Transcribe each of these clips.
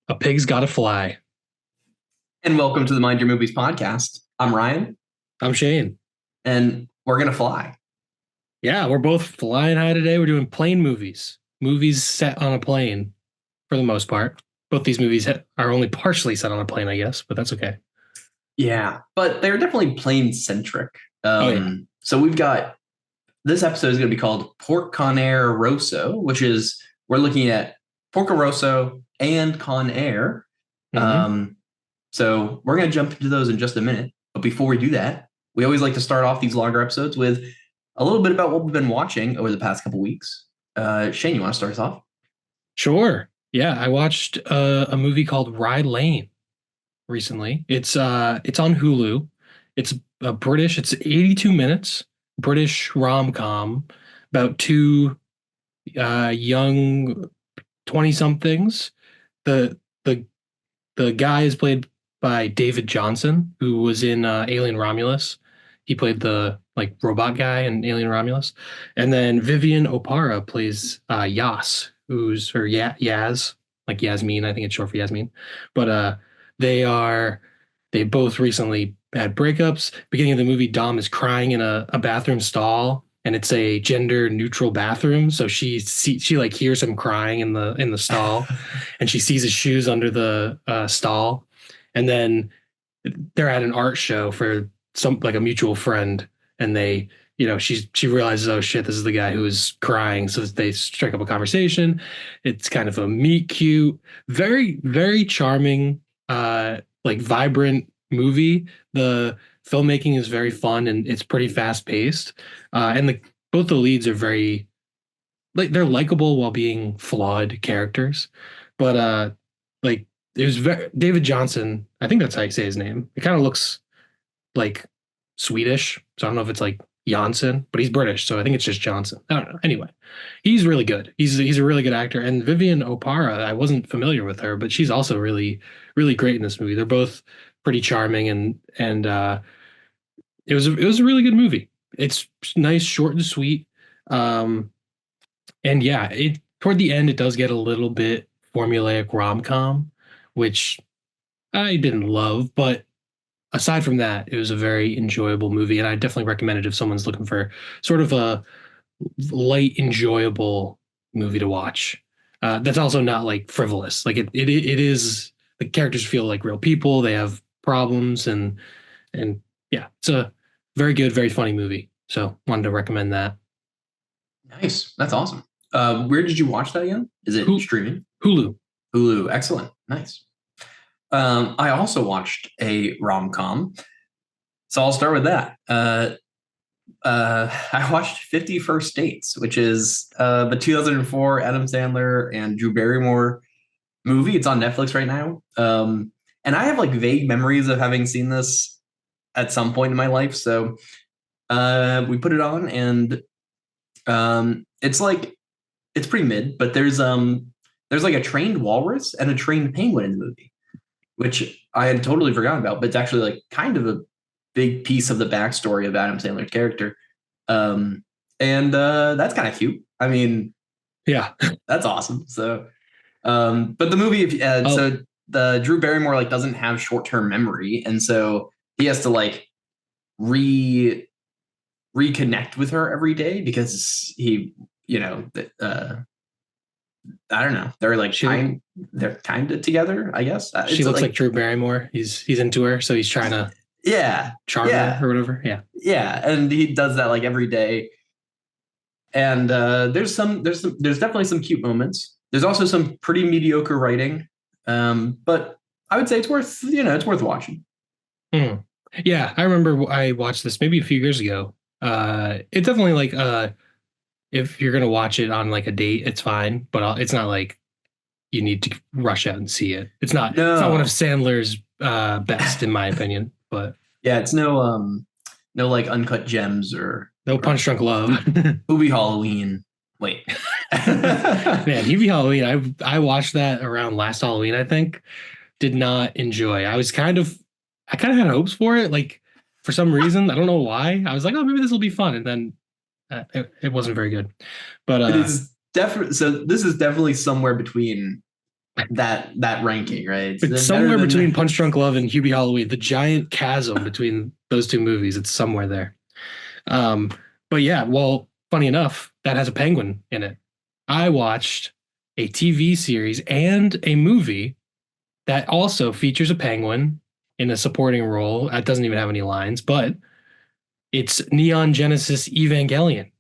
A pig's gotta fly. And welcome to the Mind Your Movies podcast. I'm Ryan, I'm Shane. and we're going to fly. Yeah, we're both flying high today. We're doing plane movies. Movies set on a plane for the most part. Both these movies are only partially set on a plane, I guess, but that's okay. Yeah, but they're definitely plane centric. Oh, yeah. So we've got this episode is going to be called Porco Rosso, which is we're looking at Porco Rosso and Con Air. hmm So we're going to jump into those in just a minute. But before we do that, we always like to start off these longer episodes with a little bit about what we've been watching over the past couple weeks. Shane, you want to start us off? Sure. Yeah, I watched a movie called Rye Lane recently. It's on Hulu. It's a British, it's 82 minutes, British rom-com about two young 20 somethings. The the guy is played by David Johnson, who was in Alien Romulus. He played the like robot guy in Alien Romulus, and then Vivian Opara plays Yas, Yaz, like Yasmin. I think it's short for Yasmin. But they are they both recently had breakups. Beginning of the movie, Dom is crying in a bathroom stall, and it's a gender neutral bathroom. So she like hears him crying in the stall, and she sees his shoes under the stall, and then they're at an art show for some like a mutual friend, and she realizes, oh shit, this is the guy who is crying. So they strike up a conversation. It's kind of a meet cute, very very charming, like vibrant movie. The filmmaking is very fun and it's pretty fast paced, and both the leads are very like they're likable while being flawed characters. But like it was very David Johnson. I think that's how you say his name. It kind of looks like Swedish, so I don't know if it's like Janssen, but he's British, so I think it's just Johnson. I don't know. Anyway, he's really good. He's a really good actor. And Vivian Opara, I wasn't familiar with her, but she's also really really great in this movie. They're both pretty charming, and it was a really good movie. It's nice, short and sweet. Um, and yeah, it toward the end it does get a little bit formulaic rom-com, which I didn't love, but aside from that, it was a very enjoyable movie, and I definitely recommend it if someone's looking for sort of a light, enjoyable movie to watch. That's also not like frivolous. Like it is. The characters feel like real people. They have problems, and yeah, it's a very good, very funny movie. So wanted to recommend that. Nice. That's awesome. Where did you watch that again? Is it streaming? Hulu. Hulu. Excellent. Nice. I also watched a rom-com. So I'll start with that. I watched 50 First Dates, which is the 2004 Adam Sandler and Drew Barrymore movie. It's on Netflix right now. And I have like vague memories of having seen this at some point in my life. So we put it on, and it's pretty mid, but there's like a trained walrus and a trained penguin in the movie, which I had totally forgotten about, but it's actually like kind of a big piece of the backstory of Adam Sandler's character. And that's kind of cute. I mean, Yeah. that's awesome. So, but the movie, so the Drew Barrymore like doesn't have short-term memory, and so he has to like reconnect with her every day because he, I don't know. They're like they're kind of together, I guess. She looks like Drew Barrymore. He's into her, so he's trying to charm her or whatever. Yeah. Yeah, and he does that like every day. And there's definitely some cute moments. There's also some pretty mediocre writing. But I would say it's worth watching. Hmm. Yeah, I remember I watched this maybe a few years ago. It's definitely like if you're gonna watch it on like a date, it's fine, but it's not like you need to rush out and see it. It's not one of Sandler's best in my opinion, but yeah, it's no like Uncut Gems or no Punch Drunk Love. Hubie Halloween. Wait. Man, Hubie Halloween, I watched that around last Halloween, I think. Did not enjoy. I kind of had hopes for it, like for some reason. I don't know why. I was like, oh, maybe this will be fun, and then it wasn't very good. But it is definitely, so this is definitely somewhere between that ranking, right? It's Better somewhere between than Punch Drunk Love and Hubie Halloween, the giant chasm between those two movies. It's somewhere there. Um, but yeah, well, funny enough, that has a penguin in it. I watched a TV series and a movie that also features a penguin in a supporting role. It doesn't even have any lines, but it's Neon Genesis Evangelion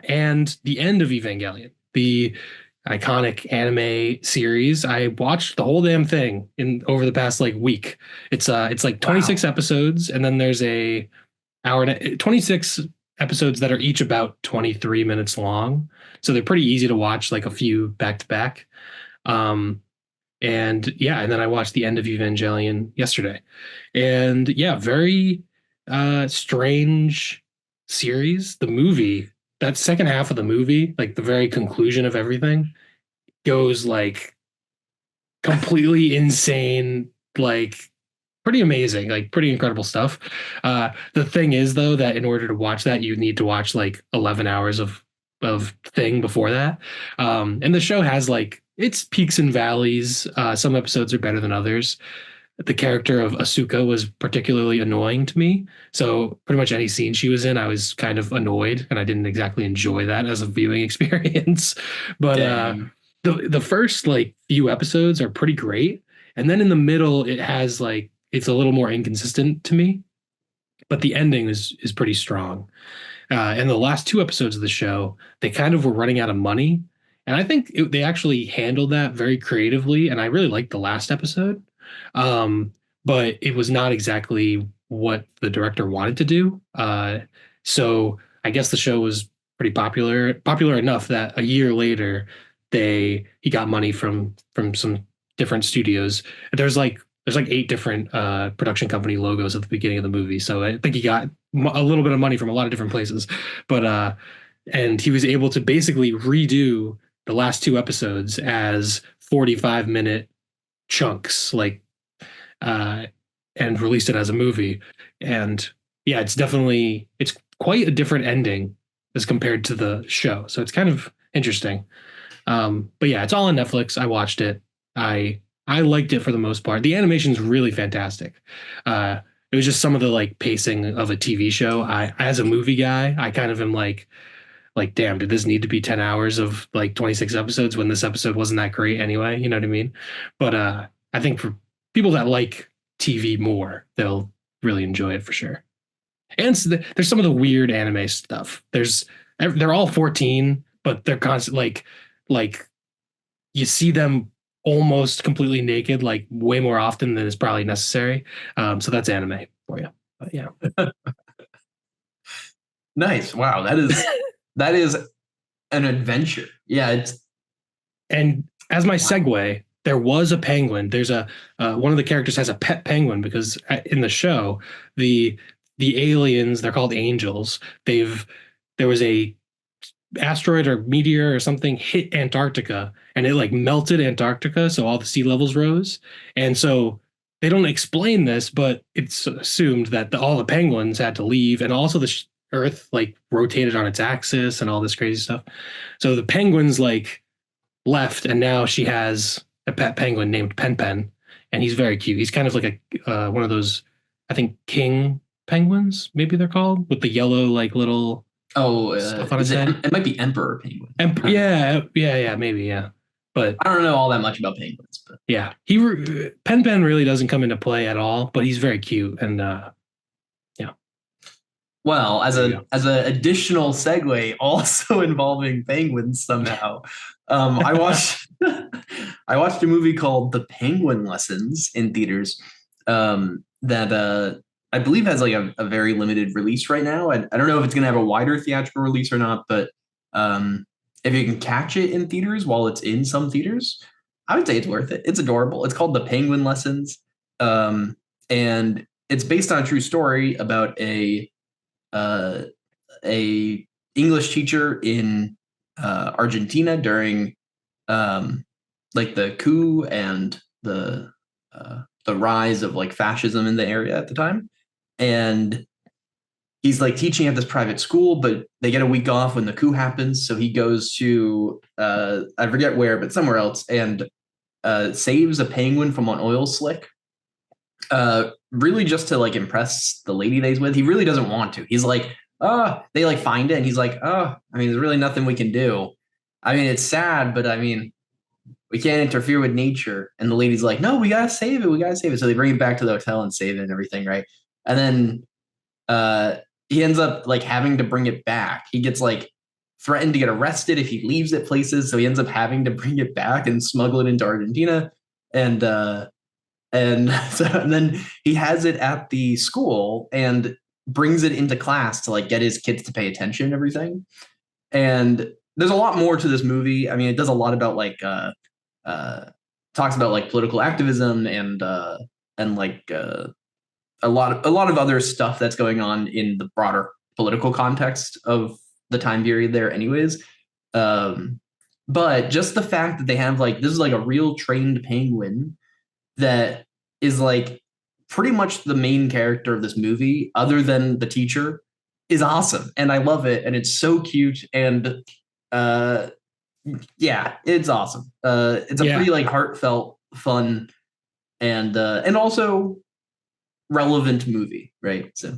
and the end of Evangelion, the iconic anime series. I watched the whole damn thing in over the past like week. It's like 26 wow. episodes, and then there's a 26 episodes that are each about 23 minutes long. So they're pretty easy to watch, like a few back to back. Um, and yeah, and then I watched the end of Evangelion yesterday. And yeah, very strange series. The movie, that second half of the movie, like the very conclusion of everything, goes like completely insane, like pretty amazing, like pretty incredible stuff. The thing is though that in order to watch that, you need to watch like 11 hours of thing before that. And the show has like its peaks and valleys. Some episodes are better than others. The character of Asuka was particularly annoying to me. So pretty much any scene she was in, I was kind of annoyed, and I didn't exactly enjoy that as a viewing experience. But Dang. the first like few episodes are pretty great, and then in the middle, it has like it's a little more inconsistent to me. But the ending is pretty strong. And the last two episodes of the show, they kind of were running out of money. And I think they actually handled that very creatively. And I really liked the last episode. Um, but it was not exactly what the director wanted to do. So I guess the show was pretty popular enough that a year later, he got money from some different studios. There's like eight different production company logos at the beginning of the movie. So I think he got a little bit of money from a lot of different places, but and he was able to basically redo the last two episodes as 45-minute chunks, like uh, and released it as a movie. And yeah, it's quite a different ending as compared to the show. So it's kind of interesting. But yeah, it's all on Netflix. I watched it. I liked it for the most part. The animation's really fantastic. It was just some of the like pacing of a TV show. As a movie guy, I kind of am like, damn, did this need to be 10 hours of like 26 episodes when this episode wasn't that great anyway? You know what I mean? But I think for people that like TV more, they'll really enjoy it for sure. And so there's some of the weird anime stuff. They're all 14, but they're constant like you see them almost completely naked, like way more often than is probably necessary. So that's anime for you. But yeah. Nice. Wow, that is an adventure. Yeah, it's And as my wow. segue, there was a penguin. There's a one of the characters has a pet penguin because in the show, the the aliens, they're called angels. There was a asteroid or meteor or something hit Antarctica and it like melted Antarctica, so all the sea levels rose. And so they don't explain this, but it's assumed that all the penguins had to leave, and also the Earth like rotated on its axis and all this crazy stuff. So the penguins like left, and now she has a pet penguin named Pen Pen, and he's very cute. He's kind of like a one of those, I think, king penguins, maybe they're called, with the yellow like little Oh, stuff on is its it? head. It might be Emperor Penguin. And I don't know. yeah, maybe, yeah. But I don't know all that much about penguins, but yeah, Pen Pen really doesn't come into play at all, but he's very cute, and yeah, well, as there you a go. as an additional segue, also involving penguins somehow. I watched I watched a movie called The Penguin Lessons in theaters. That I believe has like a very limited release right now. I don't know if it's gonna have a wider theatrical release or not, but if you can catch it in theaters while it's in some theaters, I would say it's worth it. It's adorable. It's called The Penguin Lessons. Um, and it's based on a true story about uh, a English teacher in Argentina during um, like the coup and the rise of like fascism in the area at the time. And he's like teaching at this private school, but they get a week off when the coup happens. So he goes to I forget where, but somewhere else, and saves a penguin from an oil slick, really just to like impress the lady that he's with. He really doesn't want to. He's like, oh, they like find it, and he's like, oh, I mean, there's really nothing we can do. I mean, it's sad, but I mean, we can't interfere with nature. And the lady's like, no, we gotta save it. We gotta save it. So they bring it back to the hotel and save it and everything, right? And then uh, he ends up like having to bring it back. He gets like threatened to get arrested if he leaves it places. So he ends up having to bring it back and smuggle it into Argentina. And and then he has it at the school and brings it into class to like get his kids to pay attention and everything. And there's a lot more to this movie. I mean, it does a lot about like uh, talks about like political activism and like a lot of other stuff that's going on in the broader political context of the time period there, anyways. Um, but just the fact that they have like this is like a real trained penguin that is like pretty much the main character of this movie, other than the teacher, is awesome, and I love it, and it's so cute, and uh, yeah, it's awesome. It's a Yeah, pretty like heartfelt, fun, and also relevant movie, right? So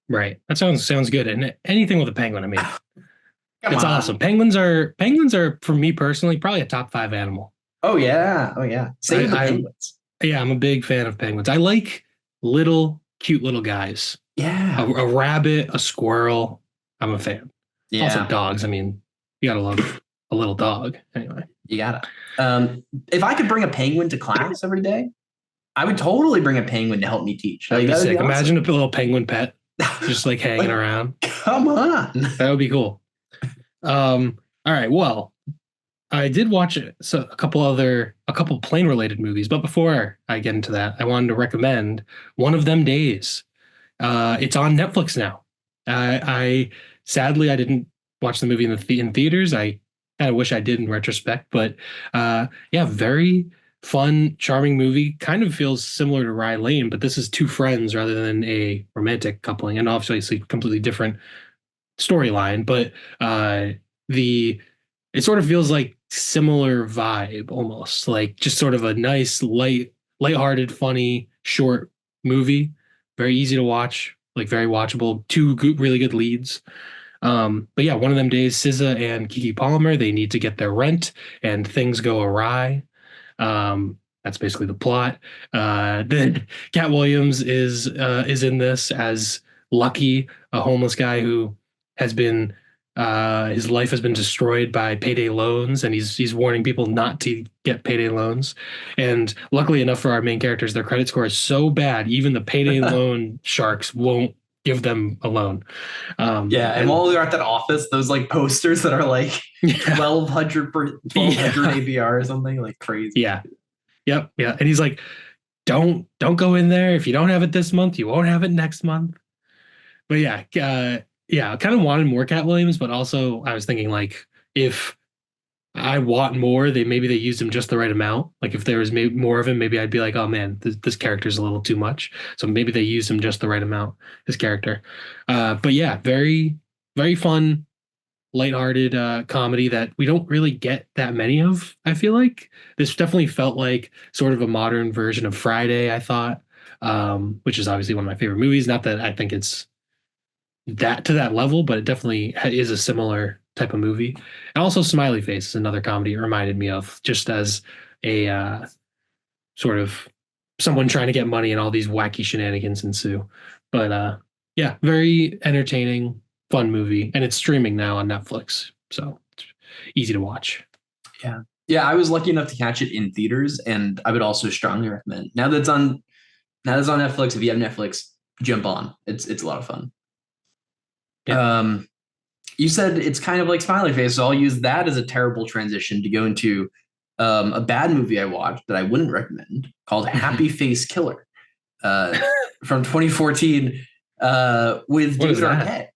right. That sounds good. And anything with a penguin, I mean, come it's awesome. on. Penguins are for me personally probably a top five animal. Oh yeah, oh yeah. Save the I penguins. Yeah, I'm a big fan of penguins. I like little cute little guys. Yeah, A rabbit, a squirrel. I'm a fan. Also yeah. dogs. I mean, you gotta love a little dog. Anyway, You gotta. If I could bring a penguin to class every day, I would totally bring a penguin to help me teach. that'd Like be that would be sick. awesome. Imagine a little penguin pet just like hanging Like, around. come on. That would be cool. All right. Well, I did watch a couple plane related movies, but before I get into that, I wanted to recommend One of Them Days. It's on Netflix now. I sadly I didn't watch the movie in theaters. I kind of wish I did in retrospect, but yeah, very fun, charming movie. Kind of feels similar to Rye Lane, but this is two friends rather than a romantic coupling, and obviously completely different storyline. But the it sort of feels like similar vibe almost, like just sort of a nice, lighthearted, funny, short movie. Very easy to watch, like very watchable. Two really good leads. But yeah, one of them days, SZA and Kiki Palmer, they need to get their rent, and things go awry. That's basically the plot. Then Cat Williams is in this as Lucky, a homeless guy who has been his life has been destroyed by payday loans, and he's warning people not to get payday loans. And luckily enough for our main characters, their credit score is so bad, even the payday loan sharks won't give them a loan. Yeah, and And while they're at that office, those like posters that are like yeah, 1200 per 1200 yeah, ABR or something like crazy. yeah, yep, yeah. And he's like, don't go in there. If you don't have it this month, you won't have it next month. But yeah, yeah, I kind of wanted more Cat Williams, but also I was thinking like if I want more, maybe they used him just the right amount. Like if there was maybe more of him, maybe I'd be like, oh man, this character's a little too much. So maybe they used him just the right amount, his character. But yeah, very fun, lighthearted comedy that we don't really get that many of. I feel like this definitely felt like sort of a modern version of Friday. I thought, which is obviously one of my favorite movies. Not that I think it's that to that level, but it definitely is a similar type of movie. And also, Smiley Face is another comedy it reminded me of, just as a sort of someone trying to get money and all these wacky shenanigans ensue. But yeah, very entertaining, fun movie, and it's streaming now on Netflix, so it's easy to watch. Yeah. Yeah, I was lucky enough to catch it in theaters, and I would also strongly recommend. Now that's on Netflix, if you have Netflix, jump on. It's a lot of fun. Yeah. Um you said it's kind of like Smiley Face, so I'll use that as a terrible transition to go into a bad movie I watched that I wouldn't recommend called Happy Face Killer uh, from 2014 with What is David that? Arquette.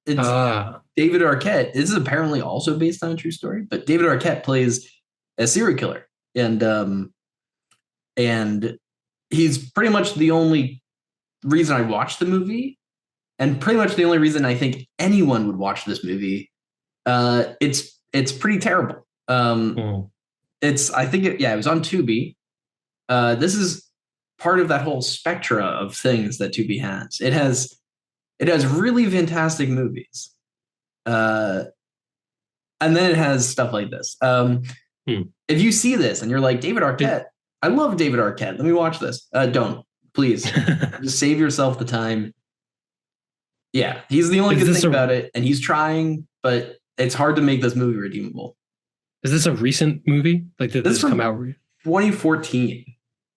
It's Ah, David Arquette. This is apparently also based on a true story, but David Arquette plays a serial killer, and he's pretty much the only reason I watched the movie, and pretty much the only reason I think anyone would watch this movie. It's pretty terrible. hmm. I think it was on Tubi. This is part of that whole spectra of things that Tubi has. It has really fantastic movies. Uh, and then it has stuff like this. Hmm. If you see this and you're like, David Arquette, I love David Arquette. Let me watch this. Don't, please. Just save yourself the time. Yeah, he's the only Is good this thing a about it, and he's trying, but it's hard to make this movie redeemable. is this a recent movie? Like did This is this come from out? 2014.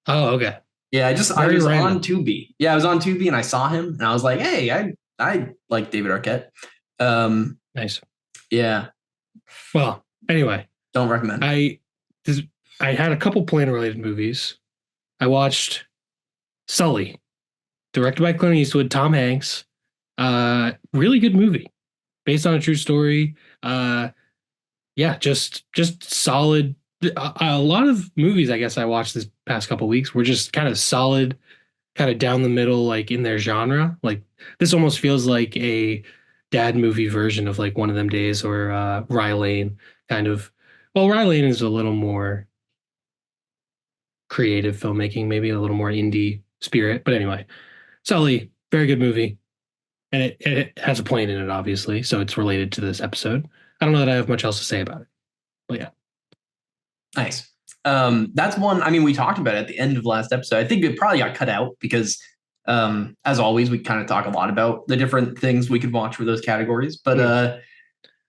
Oh, okay. Yeah, I Very was on random. Tubi. Yeah, I was on Tubi and I saw him and I was like, hey, I like David Arquette. Um, Nice. yeah, Well, anyway, don't recommend. I this, I had a couple plane related movies. I watched Sully, directed by Clint Eastwood, Tom Hanks. Really good movie, based on a true story. Yeah, just solid. A lot of movies I guess I watched this past couple weeks were just kind of solid, kind of down the middle, like in their genre. Like this almost feels like a dad movie version of like One of Them Days or Rye Lane, kind of. Well, Rye Lane is a little more creative filmmaking, maybe a little more indie spirit. But anyway, Sully, very good movie. And it has a plane in it, obviously, so it's related to this episode. I don't know that I have much else to say about it, but yeah. Nice. That's one. I mean, we talked about it at the end of last episode. I think it probably got cut out because, as always, we kind of talk a lot about the different things we could watch for those categories. But Mm.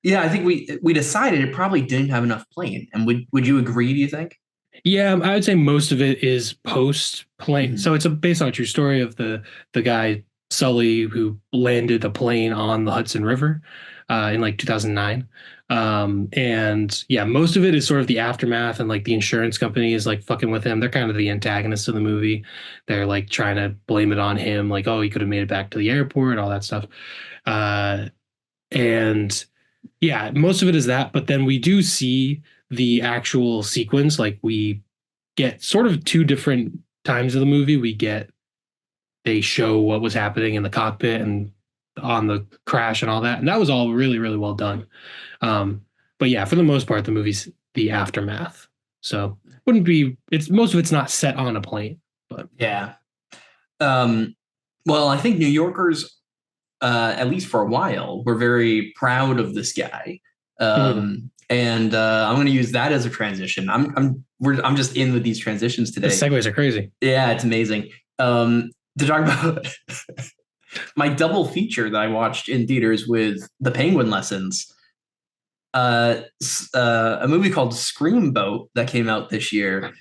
yeah, I think we decided it probably didn't have enough plane. And would you agree? Do you think? Yeah, I would say most of it is post plane. Mhm. So it's based on a true story of the guy Sully who landed a plane on the Hudson River in like 2009. And yeah, most of it is sort of the aftermath, and like the insurance company is like fucking with him. They're kind of the antagonists of the movie. They're like trying to blame it on him, like, oh, he could have made it back to the airport, all that stuff. Uh, and yeah, most of it is that, but then we do see the actual sequence. Like we get sort of two different times of the movie. They show what was happening in the cockpit and on the crash and all that. And that was all really, really well done. Um, but yeah, for the most part, the movie's the aftermath. So wouldn't be it's most of it's not set on a plane, but Yeah. Um, well, I think New Yorkers, at least for a while, were very proud of this guy. mm, And I'm going to use that as a transition. I'm just in with these transitions the today. segues are crazy. Yeah, it's amazing. To talk about my double feature that I watched in theaters with the Penguin Lessons, a movie called Screamboat that came out this year,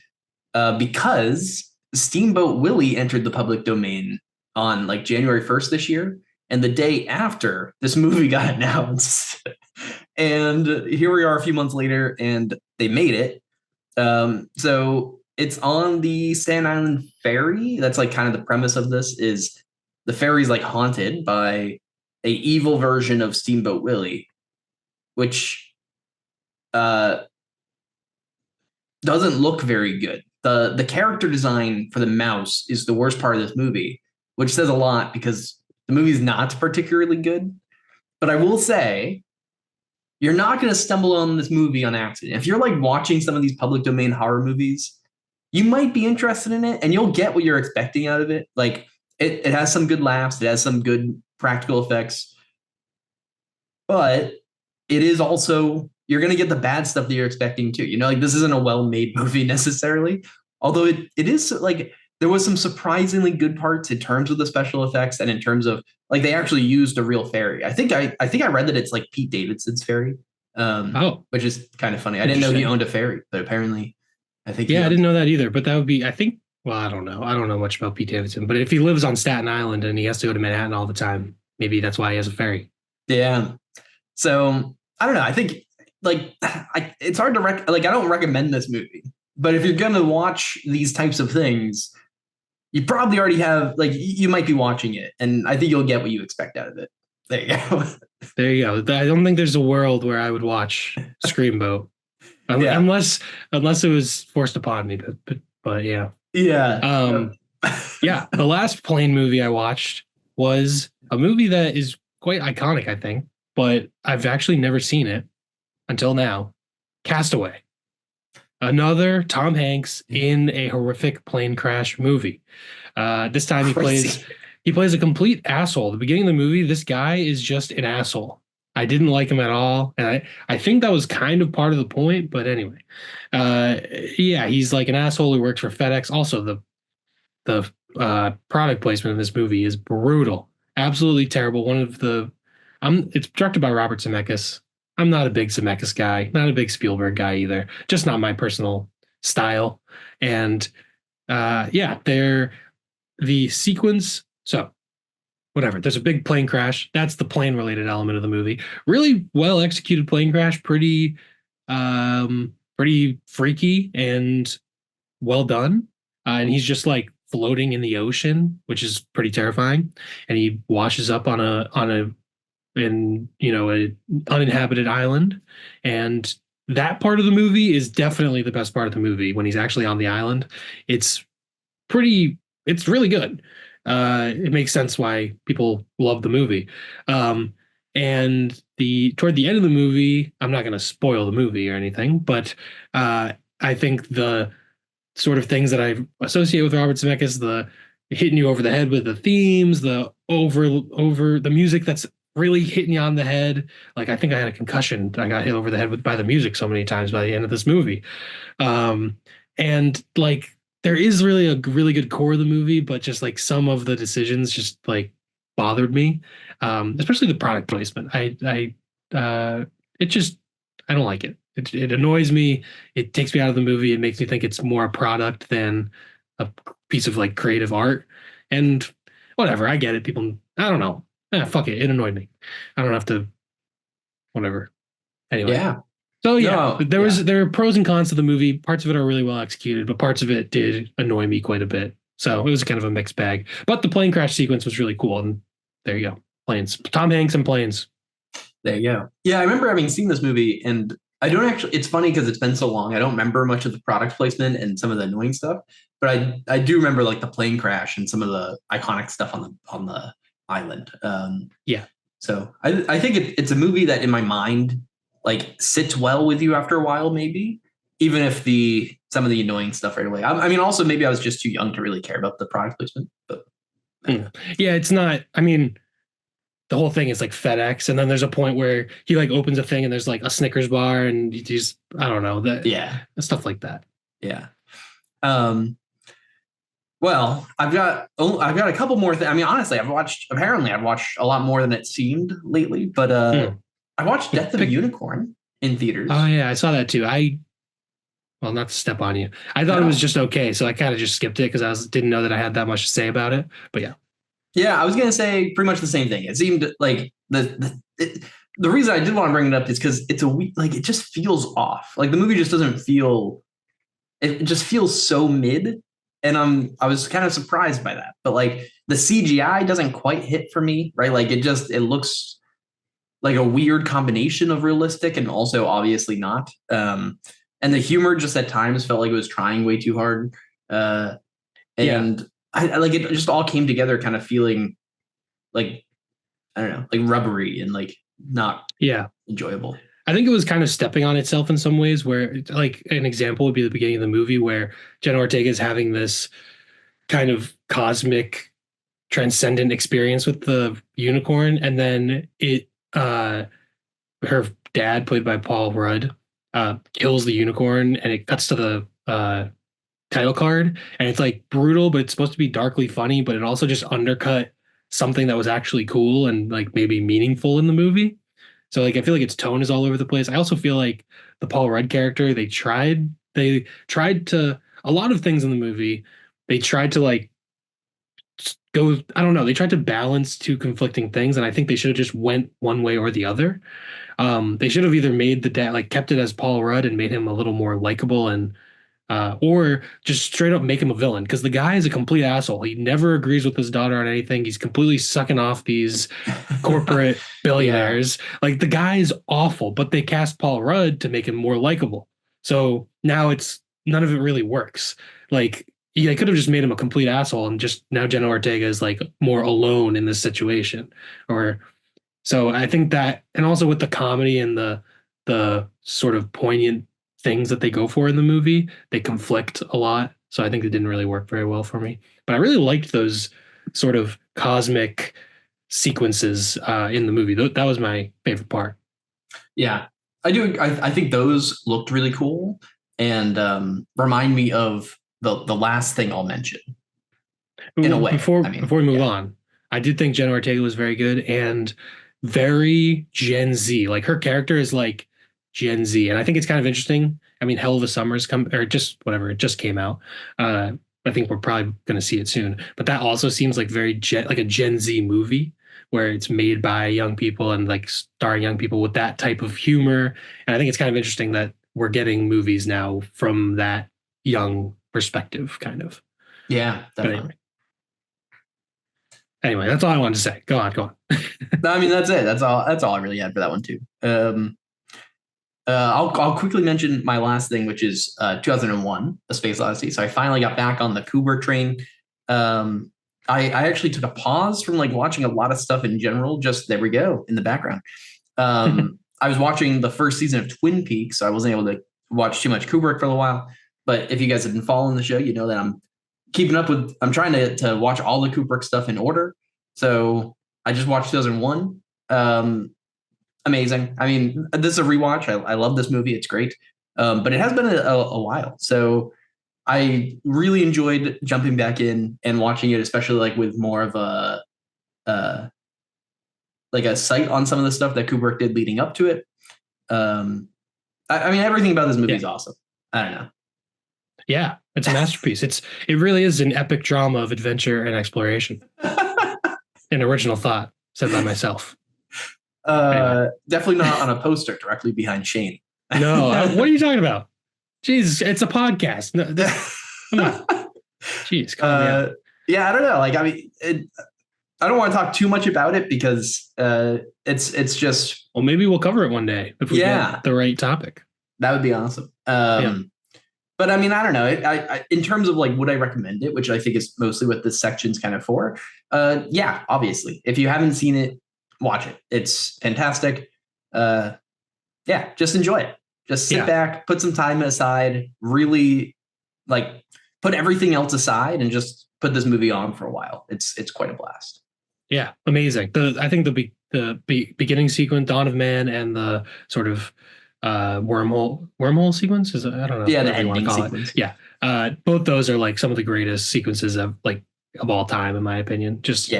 because Steamboat Willie entered the public domain on like January 1st this year. And the day after, this movie got announced. And here we are a few months later, and they made it. So it's on the Staten Island ferry. That's like kind of the premise of this is the ferry's like haunted by a evil version of Steamboat Willie, which uh, doesn't look very good. The character design for the mouse is the worst part of this movie, which says a lot because the movie's not particularly good. But I will say, you're not going to stumble on this movie on accident. If you're like watching some of these public domain horror movies, you might be interested in it and you'll get what you're expecting out of it. Like it has some good laughs, it has some good practical effects, but it is also you're going to get the bad stuff that you're expecting too. You know, like this isn't a well-made movie necessarily, although it is like there was some surprisingly good parts in terms of the special effects and in terms of like they actually used a real ferry. I think I read that it's like Pete Davidson's ferry, Oh, which is kind of funny. I didn't know he interesting. owned a ferry, but apparently I think he Yeah, I owns didn't it. know that either. But that would be, I think, well, I don't know. I don't know much about Pete Davidson. But if he lives on Staten Island and he has to go to Manhattan all the time, maybe that's why he has a ferry. Yeah. So I don't know. I think like it's hard to like I don't recommend this movie, but if you're gonna watch these types of things, you probably already have like you might be watching it, and I think you'll get what you expect out of it. There you go. There you go. I don't think there's a world where I would watch Screamboat Yeah. unless it was forced upon me. But yeah. Yeah. Um, yeah. The last plane movie I watched was a movie that is quite iconic, I think, but I've actually never seen it until now. Castaway. another Tom Hanks in a horrific plane crash movie. This time Crazy. he plays a complete asshole. The beginning of the movie, this guy is just an asshole. I didn't like him at all, and I think that was kind of part of the point. But anyway, uh, yeah, he's like an asshole who works for FedEx. Also, the product placement in this movie is brutal, absolutely terrible. It's directed by Robert Zemeckis. I'm not a big Zemeckis guy, not a big Spielberg guy either. Just not my personal style. And yeah, the sequence. So whatever. There's a big plane crash. That's the plane related element of the movie. Really well executed plane crash. Pretty freaky and well done. And he's just like floating in the ocean, which is pretty terrifying. And he washes up in a uninhabited island. And that part of the movie is definitely the best part of the movie when he's actually on the island. It's it's really good. It makes sense why people love the movie. And toward the end of the movie, I'm not going to spoil the movie or anything, but I think the sort of things that I associate with Robert Zemeckis, the hitting you over the head with the themes, the over the music that's really hitting you on the head. Like I think I had a concussion. I got hit over the head by the music so many times by the end of this movie. Um, and like there is really a really good core of the movie, but just like some of the decisions just like bothered me. Especially the product placement. It just I don't like it. It annoys me. It takes me out of the movie. It makes me think it's more a product than a piece of like creative art. And whatever, I get it. People, I don't know. Fuck it. It annoyed me. I don't have to. Whatever. Anyway, Yeah. so yeah, No. Yeah. there are pros and cons to the movie. Parts of it are really well executed, but parts of it did annoy me quite a bit. So it was kind of a mixed bag. But the plane crash sequence was really cool, and there you go, planes. Tom Hanks and planes. There you go. Yeah, I remember having seen this movie, and I don't actually. It's funny because it's been so long. I don't remember much of the product placement and some of the annoying stuff, but I do remember like the plane crash and some of the iconic stuff on the island. Yeah, So I think it's a movie that in my mind like sits well with you after a while, maybe even if the some of the annoying stuff right away. I mean, also maybe I was just too young to really care about the product placement, but yeah. It's not. I mean, the whole thing is like FedEx, and then there's a point where he like opens a thing and there's like a Snickers bar, and he's I don't know that yeah, stuff like that. yeah. Um, well, I've got a couple more things. I mean, honestly, I've watched a lot more than it seemed lately, but Hmm. I watched Death of a Pick, Unicorn in oh theaters. yeah, I saw that too. Well, not to step on you. I thought it was No. just okay, so I kind of just skipped it because didn't know that I had that much to say about it. But yeah, Yeah, I was gonna say pretty much the same thing. It seemed like the reason I did want to bring it up is because it's like it just feels off. Like the movie just doesn't feel. It just feels so mid, and I was kind of surprised by that. But like the CGI doesn't quite hit for me, right? Like it looks like a weird combination of realistic and also obviously not. And the humor just at times felt like it was trying way too hard. Uh, yeah, and I like it just all came together kind of feeling like I don't know, like rubbery and like not yeah. enjoyable. I think it was kind of stepping on itself in some ways. Where like an example would be the beginning of the movie where Jenna Ortega is having this kind of cosmic transcendent experience with the unicorn, and then her dad, played by Paul Rudd, kills the unicorn, and it cuts to the title card, and it's like brutal, but it's supposed to be darkly funny, but it also just undercut something that was actually cool and like maybe meaningful in the movie. So like I feel like its tone is all over the place. I also feel like the Paul Rudd character, they tried to a lot of things in the movie. They tried to like go I don't know, they tried to balance two conflicting things, and I think they should have just went one way or the other. They should have either made the dad like kept it as Paul Rudd and made him a little more likable and or just straight up make him a villain because the guy is a complete asshole. He never agrees with his daughter on anything. He's completely sucking off these corporate Yeah. billionaires. Like the guy is awful, but they cast Paul Rudd to make him more likable. So now it's none of it really works. Like yeah, they could have just made him a complete asshole and just now Jenna Ortega is like more alone in this situation. Or so I think that, and also with the comedy and the sort of poignant things that they go for in the movie, they conflict a lot. So I think it didn't really work very well for me. But I really liked those sort of cosmic sequences in the movie. That was my favorite part. Yeah, I do. I think those looked really cool and remind me of the last thing I'll mention in a Well, way. before I mean, before we move yeah. on, I did think Jenna Ortega was very good and very Gen Z. Like her character is like Gen Z, and I think it's kind of interesting. I mean, Hell of a Summer's come or just whatever, it just came out. Uh, I think we're probably going to see it soon. But that also seems like like a Gen Z movie where it's made by young people and like starring young people with that type of humor. And I think it's kind of interesting that we're getting movies now from that young perspective, kind of. Yeah, But definitely. anyway, that's all I wanted to say. Go on, go on. No, I mean that's it. That's all I really had for that one too. I'll quickly mention my last thing, which is 2001: A Space Odyssey. So I finally got back on the Kubrick train. I actually took a pause from like watching a lot of stuff in general. Just there we go in the background. I was watching the first season of Twin Peaks, so I wasn't able to watch too much Kubrick for a while. But if you guys have been following the show, you know that I'm keeping up with. I'm trying to watch all the Kubrick stuff in order. So I just watched 2001. Amazing. I mean, this is a rewatch. I love this movie. It's great. But it has been a while. So I really enjoyed jumping back in and watching it, especially like with more of uh, like a sight on some of the stuff that Kubrick did leading up to it. I mean, everything about this movie Yeah. is awesome. I don't know. Yeah, it's a masterpiece. It really is an epic drama of adventure and exploration. An original thought said by myself. Anyway, Definitely not on a poster directly behind Shane. no, what are you talking about? Jeez, it's a podcast. No, come on. Jeez, calm me out. Yeah, I don't know. Like, I mean, I don't want to talk too much about it because it's just Well, maybe we'll cover it one day if we get the right topic. That would be awesome. Yeah. But I mean, I don't know. I in terms of like, would I recommend it? Which I think is mostly what this section's kind of for. Yeah, obviously, if you haven't seen it, watch it. It's fantastic. Yeah, just enjoy it. Just sit back, put some time aside, really like put everything else aside, and just put this movie on for a while. It's quite a blast. Yeah, amazing. I think the beginning sequence, Dawn of Man, and the sort of wormhole sequence is I don't know Yeah, the whatever you want to ending call sequence. it. Yeah, both those are like some of the greatest sequences of all time in my opinion. Just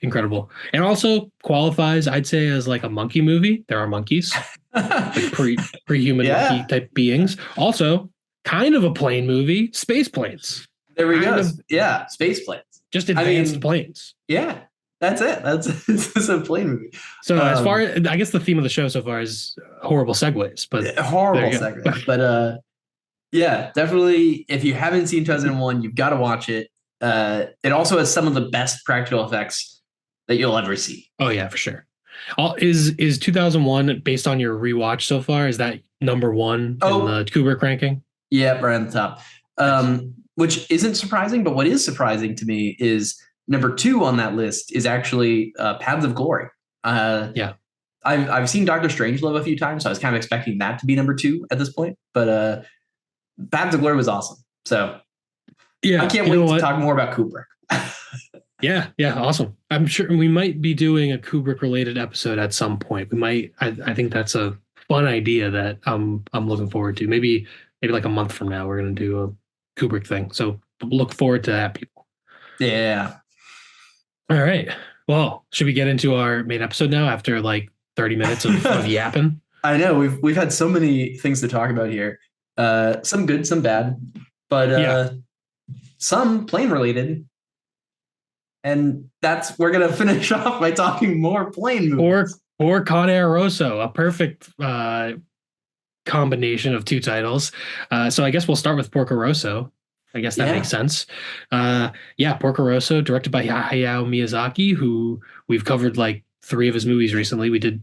incredible, and also qualifies I'd say as like a monkey movie. There are monkeys, like pre-human monkey type beings. Also, kind of a plane movie, space planes. There we go. Yeah, space planes. Just advanced planes. Yeah. That's it. It's a plane movie. So as far as I guess the theme of the show so far is horrible segues, but horrible segues. But yeah, definitely. If you haven't seen 2001, you've got to watch it. It also has some of the best practical effects that you'll ever see. Oh yeah, for sure. Is 2001 based on your rewatch so far? Is that number one in the Kubrick ranking? Yeah, right on the top. Which isn't surprising, but what is surprising to me is number 2 on that list is actually Paths of Glory. I've seen Doctor Strangelove a few times, so I was kind of expecting that to be number 2 at this point. But Paths of Glory was awesome. So yeah, I can't wait to talk more about Kubrick. Yeah, awesome. I'm sure we might be doing a Kubrick related episode at some point. We might. I think that's a fun idea that I'm looking forward to. Maybe like a month from now, we're going to do a Kubrick thing. So look forward to that, people. Yeah. All right. Well, should we get into our main episode now after like 30 minutes of yapping? I know we've had so many things to talk about here. Some good, some bad, but some plane related. And we're gonna finish off by talking more plane movies. Or Porco Rosso, a perfect combination of 2 titles. So I guess we'll start with Porco Rosso. I guess that makes sense. Porco Rosso, directed by Hayao Miyazaki, who we've covered like 3 of his movies recently. We did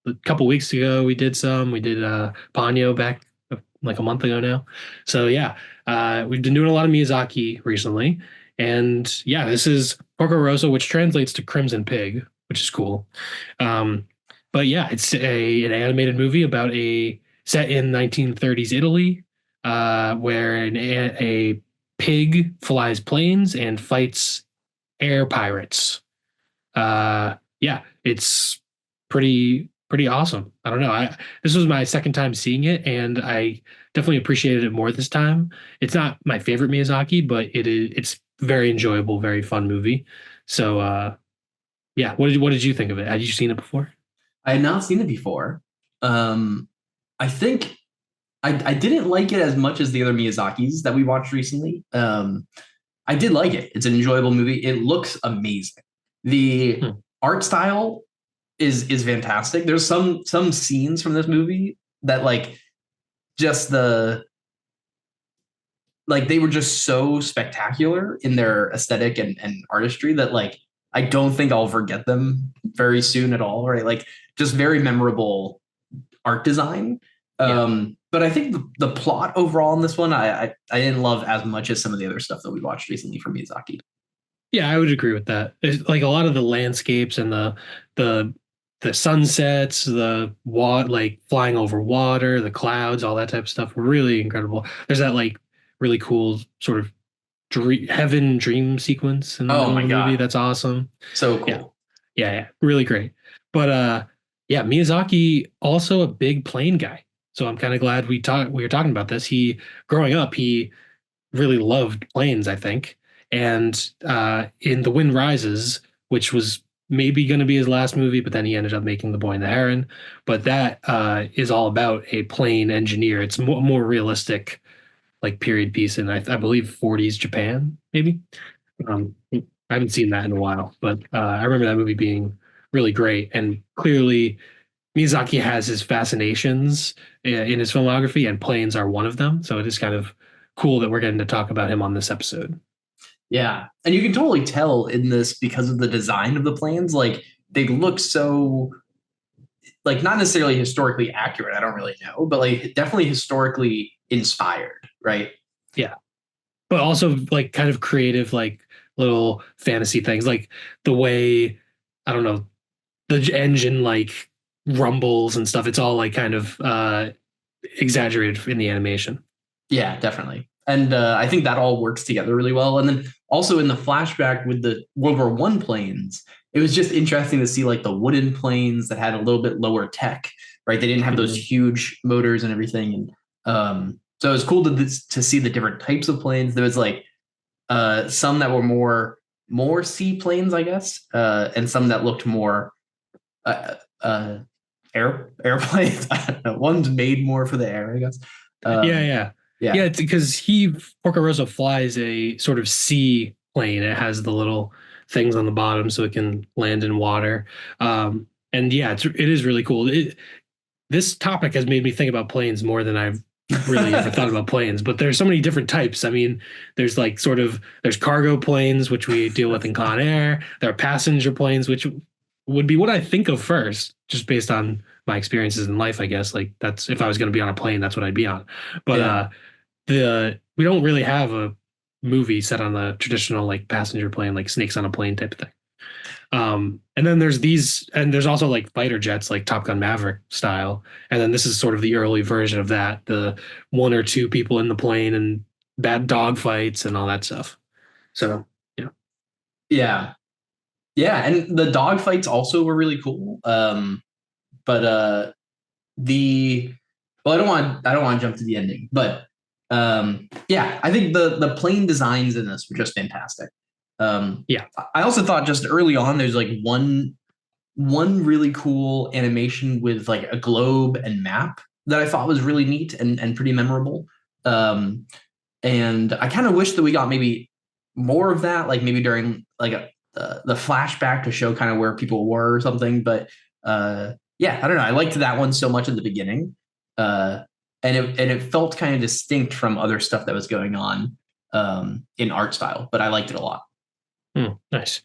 a couple weeks ago. We did Ponyo back like a month ago now. So we've been doing a lot of Miyazaki recently. And this is Porco Rosso, which translates to Crimson Pig, which is cool. But it's an animated movie about a set in 1930s Italy, where a pig flies planes and fights air pirates. Yeah, it's pretty awesome. I don't know. This was my second time seeing it, and I definitely appreciated it more this time. It's not my favorite Miyazaki, but it's very enjoyable, very fun movie. So yeah, what did you think of it? Had you seen it before? I had not seen it before. Um, I think I didn't like it as much as the other Miyazakis that we watched recently. I did like it. It's an enjoyable movie. It looks amazing. The Hmm. art style is fantastic. There's some scenes from this movie that just the they were just so spectacular in their aesthetic and artistry that I don't think I'll forget them very soon at all. Right, just very memorable art design. Yeah. But I think the plot overall in this one, I didn't love as much as some of the other stuff that we watched recently from Miyazaki. Yeah, I would agree with that. It's like a lot of the landscapes and the the sunsets, the like flying over water, the clouds, all that type of stuff, really incredible. There's that like really cool sort of dream sequence in the Oh middle of my the movie. god, That's awesome. so Yeah. cool. Yeah, really great. But yeah, Miyazaki also a big plane guy. So I'm kind of glad we were talking about this. He growing up, he really loved planes, I think. And in The Wind Rises, which was maybe going to be his last movie, but then he ended up making The Boy and the Heron. But that is all about a plane engineer. It's more realistic, like period piece in I believe 40s Japan, maybe. I haven't seen that in a while, but I remember that movie being really great. And clearly, Miyazaki has his fascinations in his filmography, and planes are one of them. So it is kind of cool that we're getting to talk about him on this episode. Yeah, and you can totally tell in this because of the design of the planes. They look so not necessarily historically accurate. I don't really know, but definitely historically inspired, right? Yeah, but also like kind of creative, like little fantasy things, like the way I don't know the engine like rumbles and stuff. It's all like kind of exaggerated in the animation. Yeah, definitely. And I think that all works together really well. And then also in the flashback with the World War I planes, it was just interesting to see the wooden planes that had a little bit lower tech, right? They didn't have those Mhm. huge motors and everything. And so it was cool to see the different types of planes. There was some that were more seaplanes, I guess, and some that looked more uh, uh, airplanes. I don't know. One's made more for the air, I guess. Yeah, Um, yeah, yeah. yeah, It's because Porco Rosso flies a sort of sea plane. It has the little things on the bottom so it can land in water. And yeah, it is really cool. This topic has made me think about planes more than I've really ever thought about planes. But there's so many different types. I mean, there's like sort of there's cargo planes, which we deal with in Con Air. There are passenger planes, which would be what I think of first, just based on my experiences in life, I guess. Like that's if I was going to be on a plane, that's what I'd be on. But yeah. the we don't really have a movie set on the traditional like passenger plane, like Snakes on a Plane type of thing. And then there's also like fighter jets, like Top Gun Maverick style. And then this is sort of the early version of that, the one or two people in the plane and bad dog fights and all that stuff. So, yeah. Yeah. Yeah, and the dog fights also were really cool. But the well, I don't want to jump to the ending, but yeah, I think the plane designs in this were just fantastic. Yeah. I also thought just early on there's one really cool animation with a globe and map that I thought was really neat and pretty memorable. Um, and I kind of wish that we got maybe more of that, like maybe during the flashback to show kind of where people were or something. But yeah, I don't know. I liked that one so much in the beginning, uh, and it felt kind of distinct from other stuff that was going on in art style. But I liked it a lot. Nice.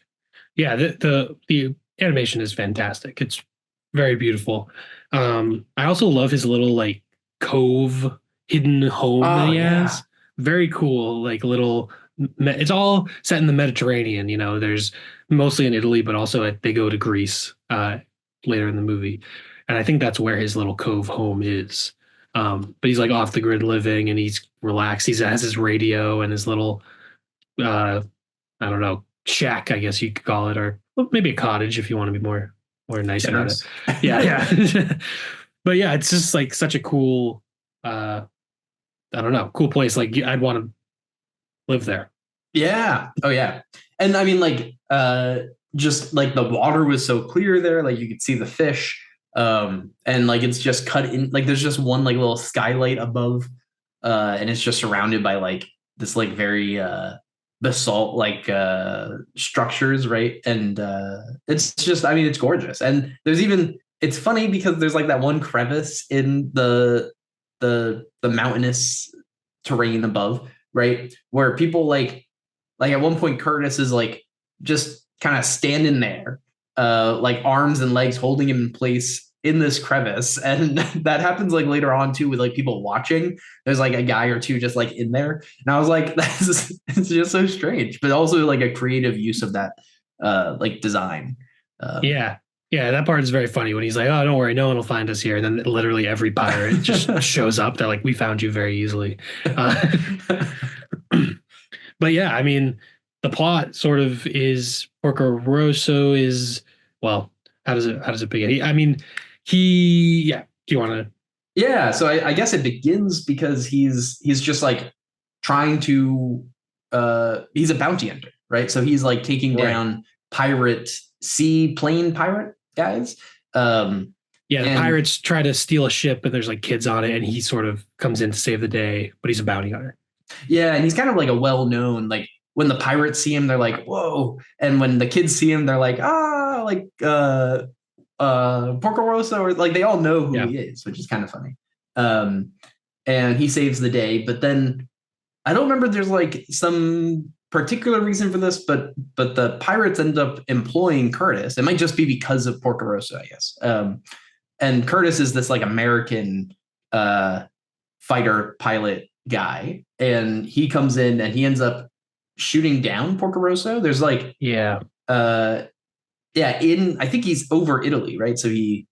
Yeah, the animation is fantastic. It's very beautiful. I also love his little like cove hidden home that Oh he yeah, has. Very cool, like little. It's all set in the Mediterranean. There's mostly in Italy, but also they go to Greece later in the movie, and I think that's where his little cove home is. But he's like off the grid living and he's relaxed. He has his radio and his little uh I don't know, shack, I guess you could call it, or well, maybe a cottage if you want to be more nice about it. Generous. Yeah, yeah. But yeah, it's just like such a cool I don't know, cool place. Like I'd want to live there. Yeah. Oh yeah. And I mean, like, just like the water was so clear there, like you could see the fish. And like it's just cut in, like there's just one like little skylight above, and it's just surrounded by like this like very basalt like structures, right? And it's just, I mean, it's gorgeous. And there's even, it's funny because there's like that one crevice in the mountainous terrain above, right? Where people like at one point Curtis is like just kind of standing there, like arms and legs holding him in place in this crevice. And that happens like later on too with like people watching. There's like a guy or two just like in there. And I was like, it's just so strange, but also like a creative use of that like design. Um, Yeah. Yeah, that part is very funny when he's like, "Oh, don't worry, no one will find us here." And then literally every pirate just shows up. They're like, "We found you very easily." Uh, but yeah, I mean, the plot sort of is Porco Rosso is well, how does it begin? I mean, yeah. Do you want to? yeah, so I guess it begins because he's just like trying to he's a bounty hunter, right? So he's like taking Right. down pirate plane pirate guys. Um Yeah, the and pirates try to steal a ship, and there's like kids on it, and he sort of comes in to save the day, but he's a bounty hunter. yeah, and he's kind of like a well-known, like when the pirates see him, they're like, whoa. And when the kids see him, they're like, ah, like Porco Rosso, or like they all know who Yeah. he is, which is kind of funny. Um and he saves the day, but then I don't remember there's like some particular reason for this, but the pirates end up employing Curtis. It might just be because of Porco Rosso, I guess. And Curtis is this like American uh, fighter pilot guy, and he comes in and he ends up shooting down Porco Rosso. There's like Yeah. uh, yeah, in I think he's over Italy, right? So he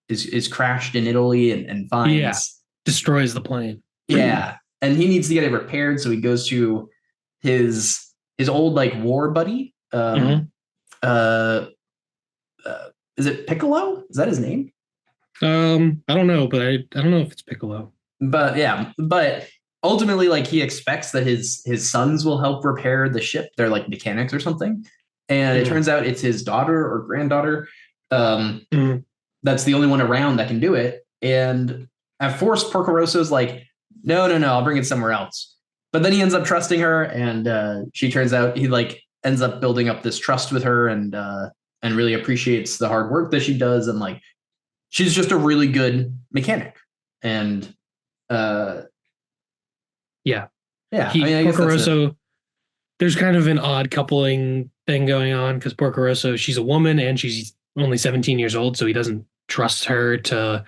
is crashed in Italy and Yeah. finds Destroys the plane. yeah, and he needs to get it repaired. So he goes to his his old like war buddy. Mhm. Uh, is it Piccolo? Is that his name? I don't know, but I don't know if it's Piccolo. But yeah, but ultimately, like he expects that his sons will help repair the ship. They're like mechanics or something, and it Mm. turns out it's his daughter or granddaughter. Um, Mm. that's the only one around that can do it. And at first, Porco Rosso's like, no, no, no, I'll bring it somewhere else. But then he ends up trusting her, and she turns out he like ends up building up this trust with her, and really appreciates the hard work that she does, and like she's just a really good mechanic. And uh, Yeah. yeah, I He mean, I guess Porco that's it. Rosso, there's kind of an odd coupling thing going on because Porco Rosso, she's a woman and she's only 17 years old, so he doesn't trust her to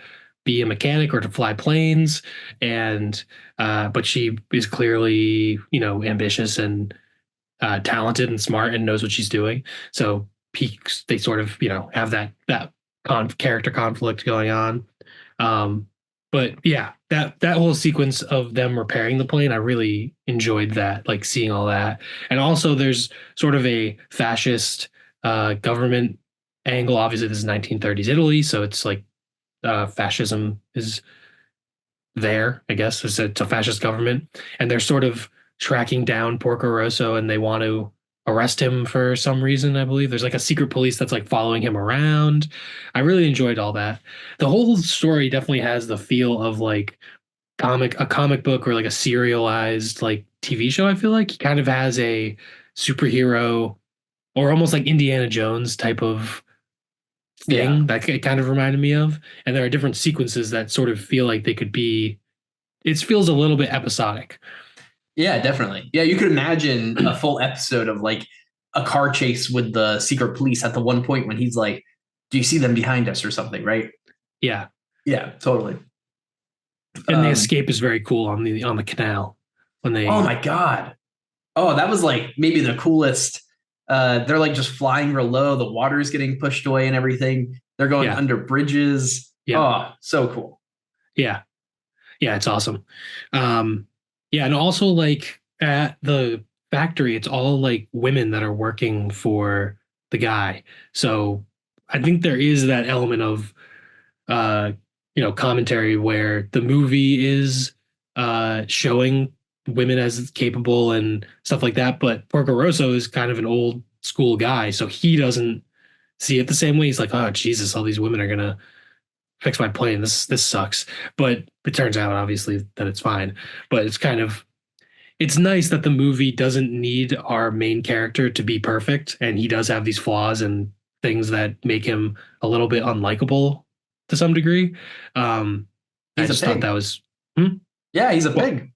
be a mechanic or to fly planes. And but she is clearly, ambitious and talented and smart and knows what she's doing. So they sort of, have that character conflict going on. Um, but yeah, that whole sequence of them repairing the plane, I really enjoyed that, like seeing all that. And also, there's sort of a fascist government angle. Obviously, this is 1930s Italy, so it's like fascism is there, I guess. It's a fascist government, and they're sort of tracking down Porco Rosso, and they want to arrest him for some reason. I believe there's like a secret police that's like following him around. I really enjoyed all that. The whole story definitely has the feel of like a comic book or like a serialized like TV show. I feel like he kind of has a superhero or almost like Indiana Jones type of Yeah, thing that it kind of reminded me of. And there are different sequences that sort of feel like they could be it feels a little bit episodic. yeah, definitely. Yeah, you could imagine a full episode of like a car chase with the secret police at the one point when he's like, "Do you see them behind us?" or something, right? Yeah. Yeah, totally. And the Um, escape is very cool on the canal when oh they my god. Oh, that was like maybe the coolest. They're like just flying real low. The water's getting pushed away and everything. They're going yeah. under bridges. Yep. Oh, so cool. Yeah. Yeah, it's awesome. Um, yeah, and also like at the factory, it's all like women that are working for the guy. So I think there is that element of uh, commentary where the movie is showing women as capable and stuff like that, but Porco Rosso is kind of an old school guy, so he doesn't see it the same way. He's like, oh Jesus, all these women are gonna fix my plane. This sucks. But it turns out obviously that it's fine. But it's nice that the movie doesn't need our main character to be perfect, and he does have these flaws and things that make him a little bit unlikable to some degree. Um, I He's a just thought that pig. was hmm? Yeah, he's a Well, pig.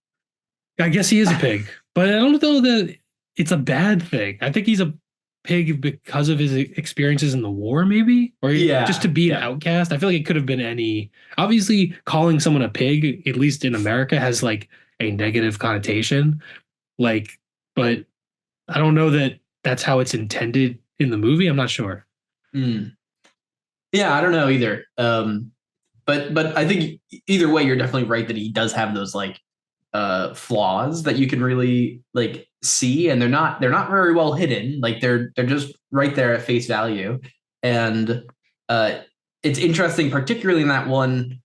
I guess he is a pig, but I don't know that it's a bad thing. I think he's a pig because of his experiences in the war, maybe, or just Yeah, to be an yeah. outcast. I feel like it could have been any. Obviously, calling someone a pig, at least in America, has like a negative connotation. Like, but I don't know that that's how it's intended in the movie. I'm not sure. Mm. Yeah, I don't know either. But I think either way, you're definitely right that he does have those like flaws that you can really like see, and they're not very well hidden. Like they're just right there at face value, and uh, it's interesting, particularly in that one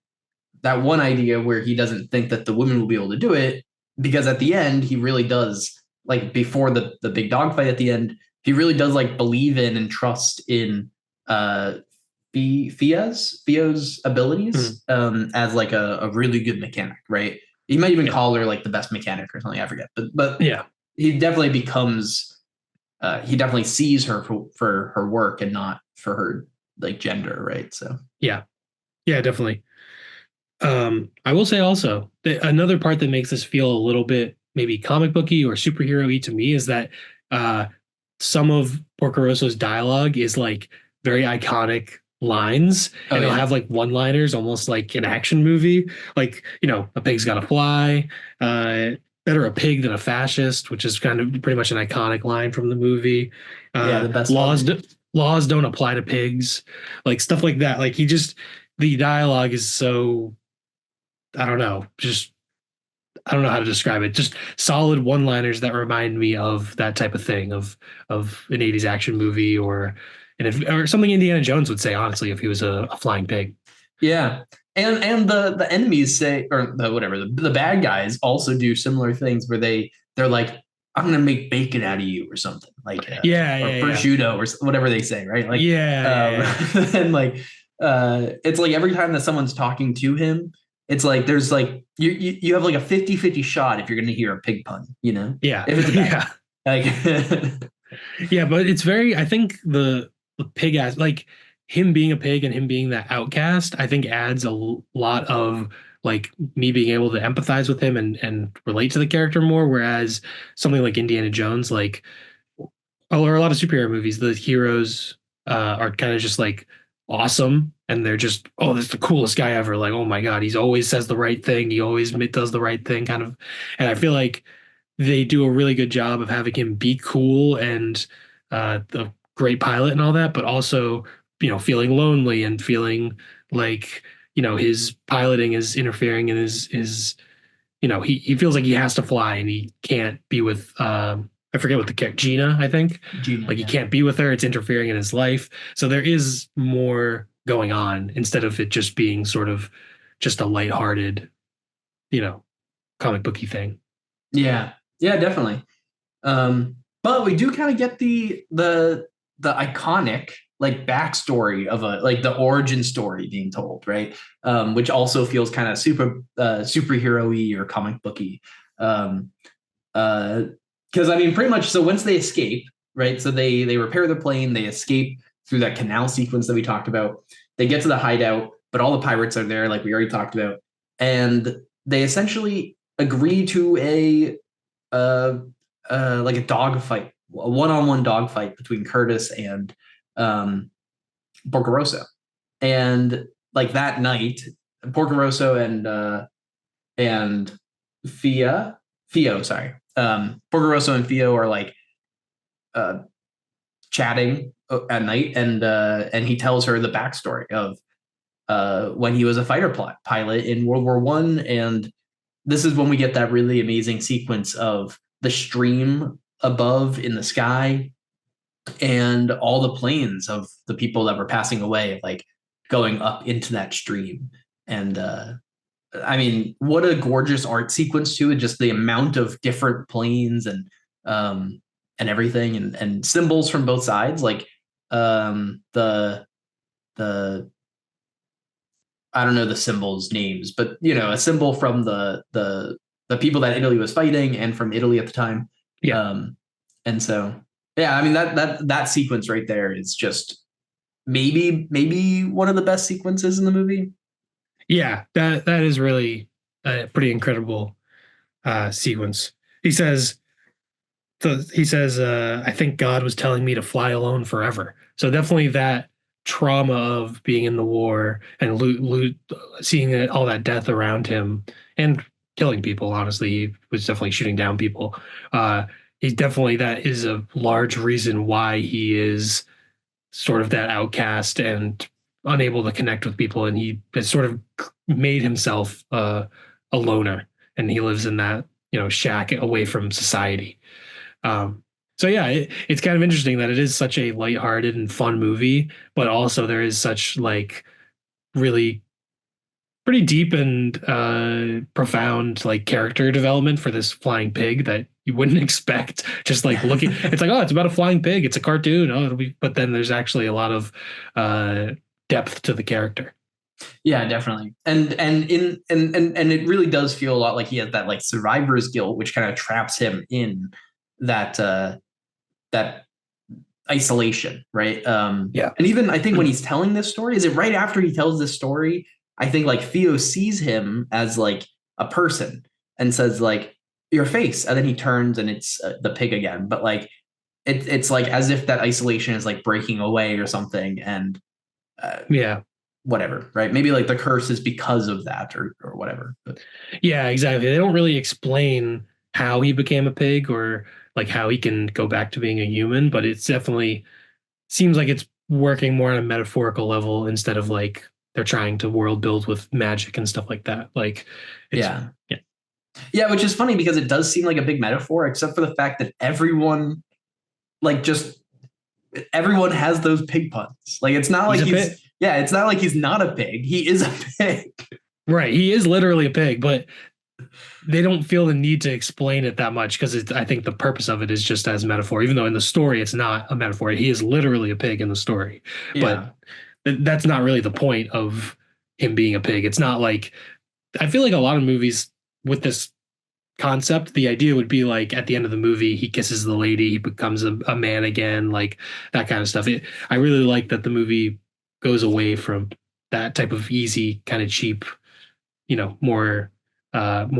idea where he doesn't think that the women will be able to do it, because at the end he really does, like before the big dogfight at the end, he really does like believe in and trust in uh Fio's Mhm. abilities as like a really good mechanic, right? He might even Yeah, call her like the best mechanic or something, I forget, but yeah, he definitely becomes he definitely sees her for her work and not for her like gender, right? So yeah, yeah, definitely. I will say also that another part that makes this feel a little bit maybe comic booky or superhero-y to me is that uh, some of Porco Rosso's dialogue is like very iconic lines, oh and he'll yeah. have like one-liners, almost like an action movie. Like, a pig's gotta fly. Uh, Better a pig than a fascist, which is kind of pretty much an iconic line from the movie. Yeah, Uh, the best laws one. do, laws don't apply to pigs, like stuff like that. Like the dialogue is so I don't know, just I don't know how to describe it. Just solid one-liners that remind me of that type of thing of an 80s action movie or something Indiana Jones would say, honestly, if he was a flying pig. Yeah. And the enemies say, or the whatever, the bad guys also do similar things where they're like, I'm gonna make bacon out of you or something, like Yeah, or yeah, yeah. prosciutto or whatever they say, right? Like Yeah, yeah, um yeah. and like it's like every time that someone's talking to him, it's like there's like you have like a 50-50 shot if you're gonna hear a pig pun, Yeah. if it's a bad Yeah. one. Like Yeah, but it's very I think the pig ass like him being a pig and him being that outcast, I think adds lot of like me being able to empathize with him and relate to the character more. Whereas something like Indiana Jones, like or a lot of superhero movies, the heroes are kind of just like awesome, and they're just, oh, this is the coolest guy ever. Like, oh my God, he's always says the right thing. He always does the right thing, kind of. And I feel like they do a really good job of having him be cool and the great pilot and all that, but also, feeling lonely and feeling like, his piloting is interfering in his he feels like he has to fly and he can't be with I forget what the character Gina, I think. Gina, Like he yeah. can't be with her, it's interfering in his life. So there is more going on instead of it just being sort of just a lighthearted, you know, comic booky thing. Yeah. Yeah, definitely. But we do kind of get the iconic like backstory of a like the origin story being told, right? Which also feels kind of superhero-y or comic booky. Um, because I mean, pretty much. So once they escape, right? So they repair the plane, they escape through that canal sequence that we talked about. They get to the hideout, but all the pirates are there, like we already talked about, and they essentially agree to uh, like a dogfight, a one-on-one dogfight between Curtis and um, Porco Rosso. And like that night, Porco Rosso and Fio, sorry, Porco Rosso and Fio are like uh, chatting at night, and he tells her the backstory of when he was a fighter pilot in World War One, and this is when we get that really amazing sequence of the stream above in the sky and all the planes of the people that were passing away, like going up into that stream. And I mean, what a gorgeous art sequence too, and just the amount of different planes and everything, and symbols from both sides, like the I don't know the symbols names, but you know, a symbol from the people that Italy was fighting and from Italy at the time. Yeah. And so yeah, I mean that sequence right there is just maybe one of the best sequences in the movie. Yeah, that is really a pretty incredible sequence. He says I think God was telling me to fly alone forever. So definitely that trauma of being in the war and seeing all that death around him and killing people. Honestly, he was definitely shooting down people. He's definitely that is a large reason why he is sort of that outcast and unable to connect with people, and he has sort of made himself a loner, and he lives in that shack away from society. So yeah, it's kind of interesting that it is such a lighthearted and fun movie, but also there is such like really pretty deep and profound like character development for this flying pig that you wouldn't expect. Just like looking, it's like, oh, it's about a flying pig. It's a cartoon. Oh, it'll be, but then there's actually a lot of uh, depth to the character. Yeah, definitely. And it really does feel a lot like he has that like survivor's guilt, which kind of traps him in that that isolation, right? Yeah. And even I think when he's telling this story, is it right after he tells this story? I think like Theo sees him as like a person and says like your face, and then he turns and it's the pig again. But like it's like as if that isolation is like breaking away or something, and Yeah. whatever, right? Maybe like the curse is because of that or whatever. But Yeah, exactly. They don't really explain how he became a pig or like how he can go back to being a human, but it's definitely seems like it's working more on a metaphorical level instead of like they're trying to world build with magic and stuff like that. Like it's yeah. yeah. Yeah, which is funny because it does seem like a big metaphor, except for the fact that everyone like just everyone has those pig puns. Like it's not He's like a pig. yeah, it's not like he's not a pig. He is a pig. Right. He is literally a pig, but they don't feel the need to explain it that much because I think the purpose of it is just as metaphor, even though in the story it's not a metaphor. He is literally a pig in the story, but Yeah. that's not really the point of him being a pig. It's not like I feel like a lot of movies with this concept, the idea would be like at the end of the movie, he kisses the lady, he becomes a man again, like that kind of stuff. I really like that the movie goes away from that type of easy, kind of cheap, more what's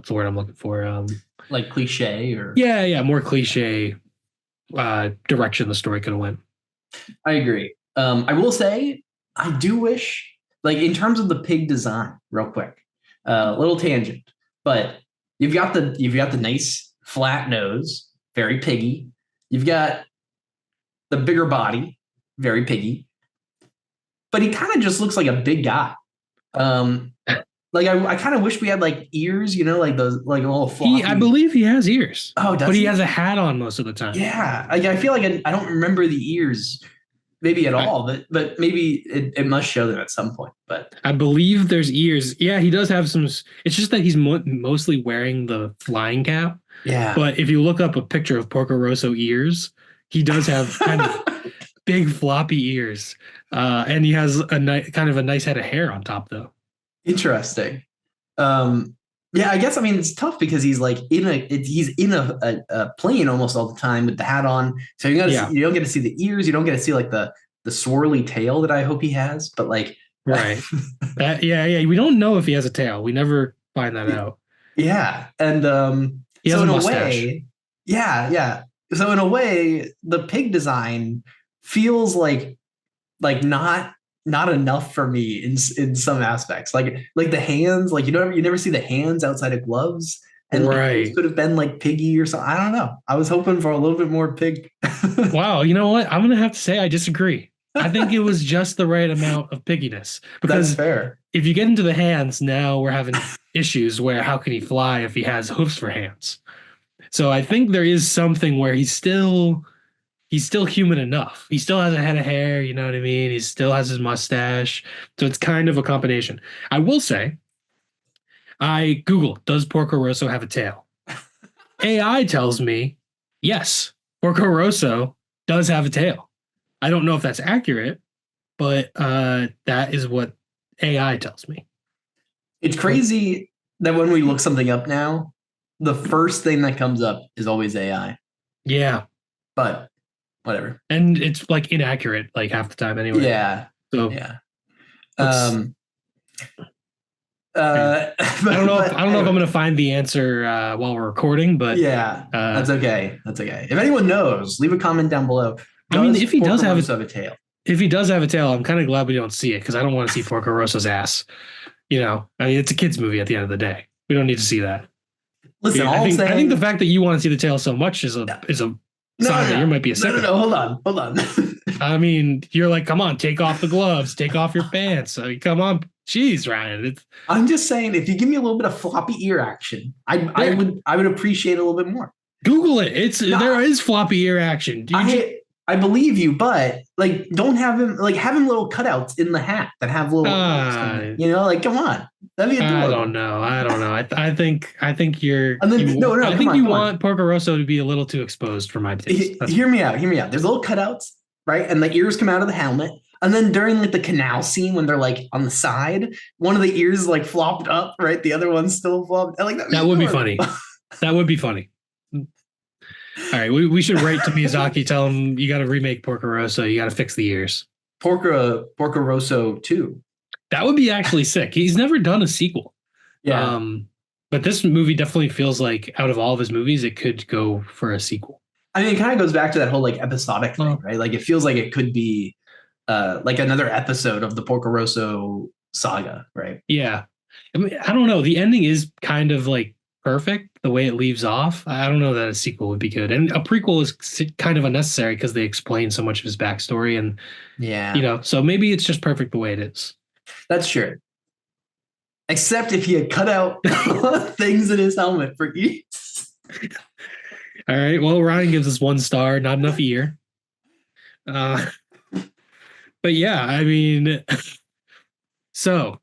the word I'm looking for? Like cliche or Yeah, more cliche direction the story could have went. I agree. I will say I do wish like in terms of the pig design, real quick. Little tangent. But you've got the nice flat nose, very piggy. You've got the bigger body, very piggy. But he kind of just looks like a big guy. Um, like I kind of wish we had like ears, like those like a little I floppy. believe he has ears, Oh, but does he he? has a hat on most of the time. Yeah, I feel like I don't remember the ears maybe at I, all, but maybe it must show them at some point. But I believe there's ears. Yeah, he does have some. It's just that he's mostly wearing the flying cap. yeah, But if you look up a picture of Porco Rosso ears, he does have kind of big floppy ears, and he has kind of a nice head of hair on top, though. interesting. Um, yeah, I guess I mean it's tough because he's like he's in a plane almost all the time with the hat on, so Yeah, you don't get to see the ears, you don't get to see like the swirly tail that I hope he has, but like right. Yeah. We don't know if he has a tail. We never find that out. yeah, and He has so a in a mustache. way, yeah. So in a way, the pig design feels like not enough for me in some aspects. Like the hands, like you never see the hands outside of gloves, and like those Right. could have been like piggy or something. I don't know. I was hoping for a little bit more pig. Wow. You know what? I'm gonna have to say I disagree. I think it was just the right amount of pickiness That's because fair. if you get into the hands, now we're having issues where how can he fly if he has hoofs for hands? So I think there is something where he's still human enough. He still has a head of hair, you know what I mean? He still has his mustache. So it's kind of a combination. I will say, I Google, does Porco Rosso have a tail? AI tells me, yes, Porco Rosso does have a tail. I don't know if that's accurate, but that is what AI tells me. It's But crazy that when we look something up now, the first thing that comes up is always AI. yeah, But whatever. and it's like inaccurate like half the time anyway. Yeah. So Yeah. let's. Um Yeah. uh I don't know if but I don't know if I'm anyway. gonna find the answer while we're recording, but Yeah, uh, that's okay. That's okay. If anyone knows, leave a comment down below. I mean, Does Porco Rosso have a tail? if he does have a tail, I'm kind of glad we don't see it because I don't want to see Porco Rosso's ass. I mean, it's a kids movie at the end of the day. We don't need to see that. Listen, I all I'm think I think the saying. fact that you want to see the tail so much is a No, sign no, that you no, might be a no, no, sicko. no. Hold on, hold on. I mean, you're like, come on, take off the gloves, take off your pants. I mean, come on, jeez, Ryan. It's I'm just saying, if you give me a little bit of floppy ear action, I there. would I would appreciate it a little bit more. Google it. It's No, there is floppy ear action. Do you just I believe you, but like, don't have him little cutouts in the hat that have little ears coming. uh Like, come on, that'd be I don't adorable. know. I don't know. I think And then no, no, I come think on, you come on. want Porco Rosso to be a little too exposed for my taste. That's Hear me out. Hear me out. There's little cutouts, right? And the ears come out of the helmet. And then during like the canal scene, when they're like on the side, one of the ears like flopped up, right? The other one's still flopped. Like that'd be that would be adorable. funny. That would be funny. All right, we should write to Miyazaki, tell him you got to remake Porco Rosso, you got to fix the ears. Porco Rosso 2. That would be actually sick. He's never done a sequel. Yeah. Um, but this movie definitely feels like out of all of his movies, it could go for a sequel. I mean, it kind of goes back to that whole like episodic thing, Well, right? Like it feels like it could be like another episode of the Porco Rosso saga, right? yeah. I mean, I don't know. The ending is kind of like perfect the way it leaves off. I don't know that a sequel would be good. And a prequel is kind of unnecessary because they explain so much of his backstory and Yeah, so maybe it's just perfect the way it is. that's true. Except if he had cut out things in his helmet for each. All right. Well, Ryan gives us 1 star, not enough ear. Uh, but yeah, I mean, so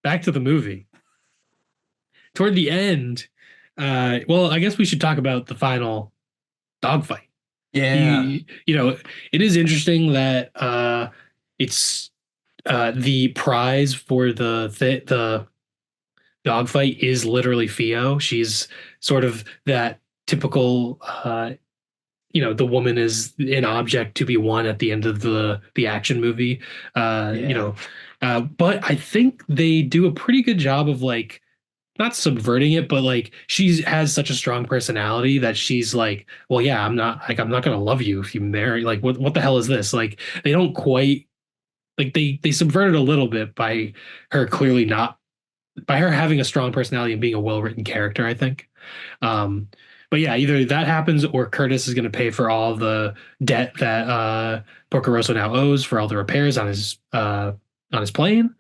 back to the movie. Toward the end, well, I guess we should talk about the final dogfight. Yeah, It is interesting that it's the prize for the dogfight is literally Theo. She's sort of that typical the woman is an object to be won at the end of the action movie. yeah, But I think they do a pretty good job of like not subverting it, but like she has such a strong personality that she's like, well, yeah, I'm not gonna love you if you marry. Like, what the hell is this? Like, they don't quite like they subvert it a little bit by her clearly not by her having a strong personality and being a well written character. I think. Um, but yeah, either that happens or Curtis is going to pay for all the debt that Porco Rosso now owes for all the repairs on his plane.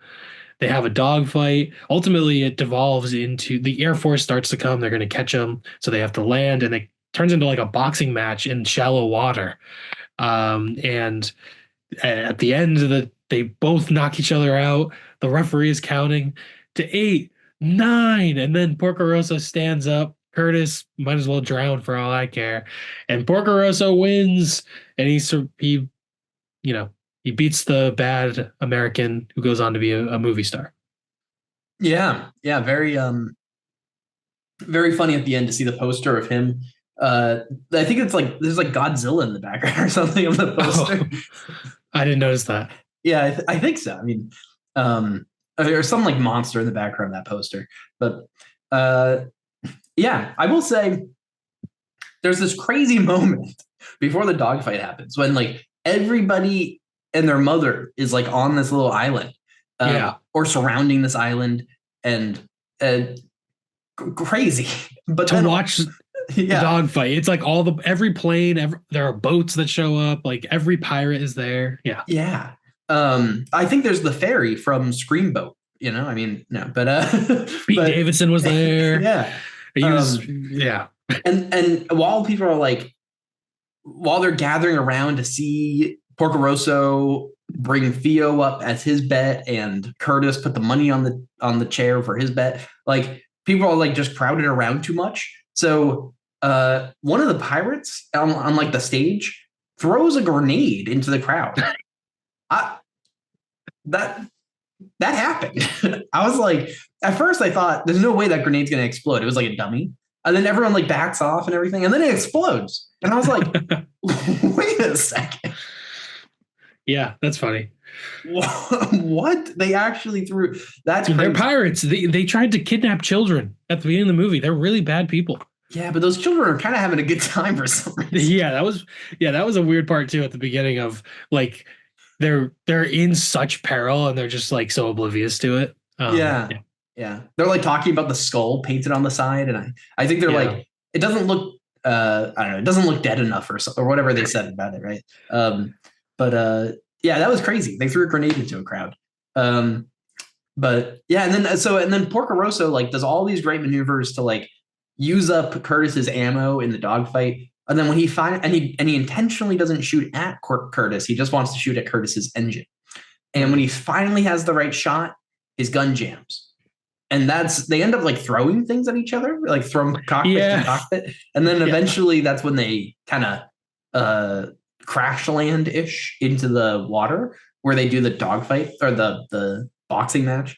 They have a dogfight. Ultimately, it devolves into the Air Force starts to come. They're going to catch them, so they have to land, and it turns into like a boxing match in shallow water. And at the end of they both knock each other out. The referee is counting to 8, 9, and then Porco Rosso stands up. Curtis might as well drown for all I care, and Porco Rosso wins, and you know he beats the bad American who goes on to be a movie star. yeah, yeah. Very funny at the end to see the poster of him. I think it's like there's like Godzilla in the background or something of the Oh, poster. I didn't notice that. Yeah, I think so. I mean, there's some like monster in the background of that poster. But uh, yeah, I will say there's this crazy moment before the dogfight happens when like everybody and their mother is like on this little island Yeah, or surrounding this island and crazy. But to then watch The Yeah, dogfight. It's like every plane, there are boats that show up, like every pirate is there. Yeah. yeah. I think there's the ferry from Screamboat. I mean, no, but Pete but Davidson was there. yeah. He was, Um, yeah. and while people are like, while they're gathering around to see Porco Rosso bring Theo up as his bet and Curtis put the money on the chair for his bet, like people are like just crowded around too much. So one of the pirates on like the stage throws a grenade into the crowd. I, that that happened. I was like, at first I thought there's no way that grenade's gonna explode. It was like a dummy. And then everyone like backs off and everything, and then it explodes. And I was like, wait a second. Yeah, that's funny. What? They actually threw that's They're crazy. pirates. They tried to kidnap children at the beginning of the movie. They're really bad people. Yeah, but those children are kind of having a good time for some reason. Yeah, that was a weird part too at the beginning of like they're in such peril and they're just like so oblivious to it. Yeah. Yeah. Yeah. They're like talking about the skull painted on the side. And I think they're Yeah. like, it doesn't look I don't know, it doesn't look dead enough or whatever they said about it, right? But yeah, that was crazy. They threw a grenade into a crowd. But yeah, and then Porco Rosso like does all these great maneuvers to like use up Curtis's ammo in the dogfight. And then when he intentionally doesn't shoot at Curtis, he just wants to shoot at Curtis's engine. And when he finally has the right shot, his gun jams. And they end up like throwing things at each other, like from cockpit to Yeah. cockpit. And then eventually that's when they kind of crash land ish into the water where they do the dogfight or the boxing match.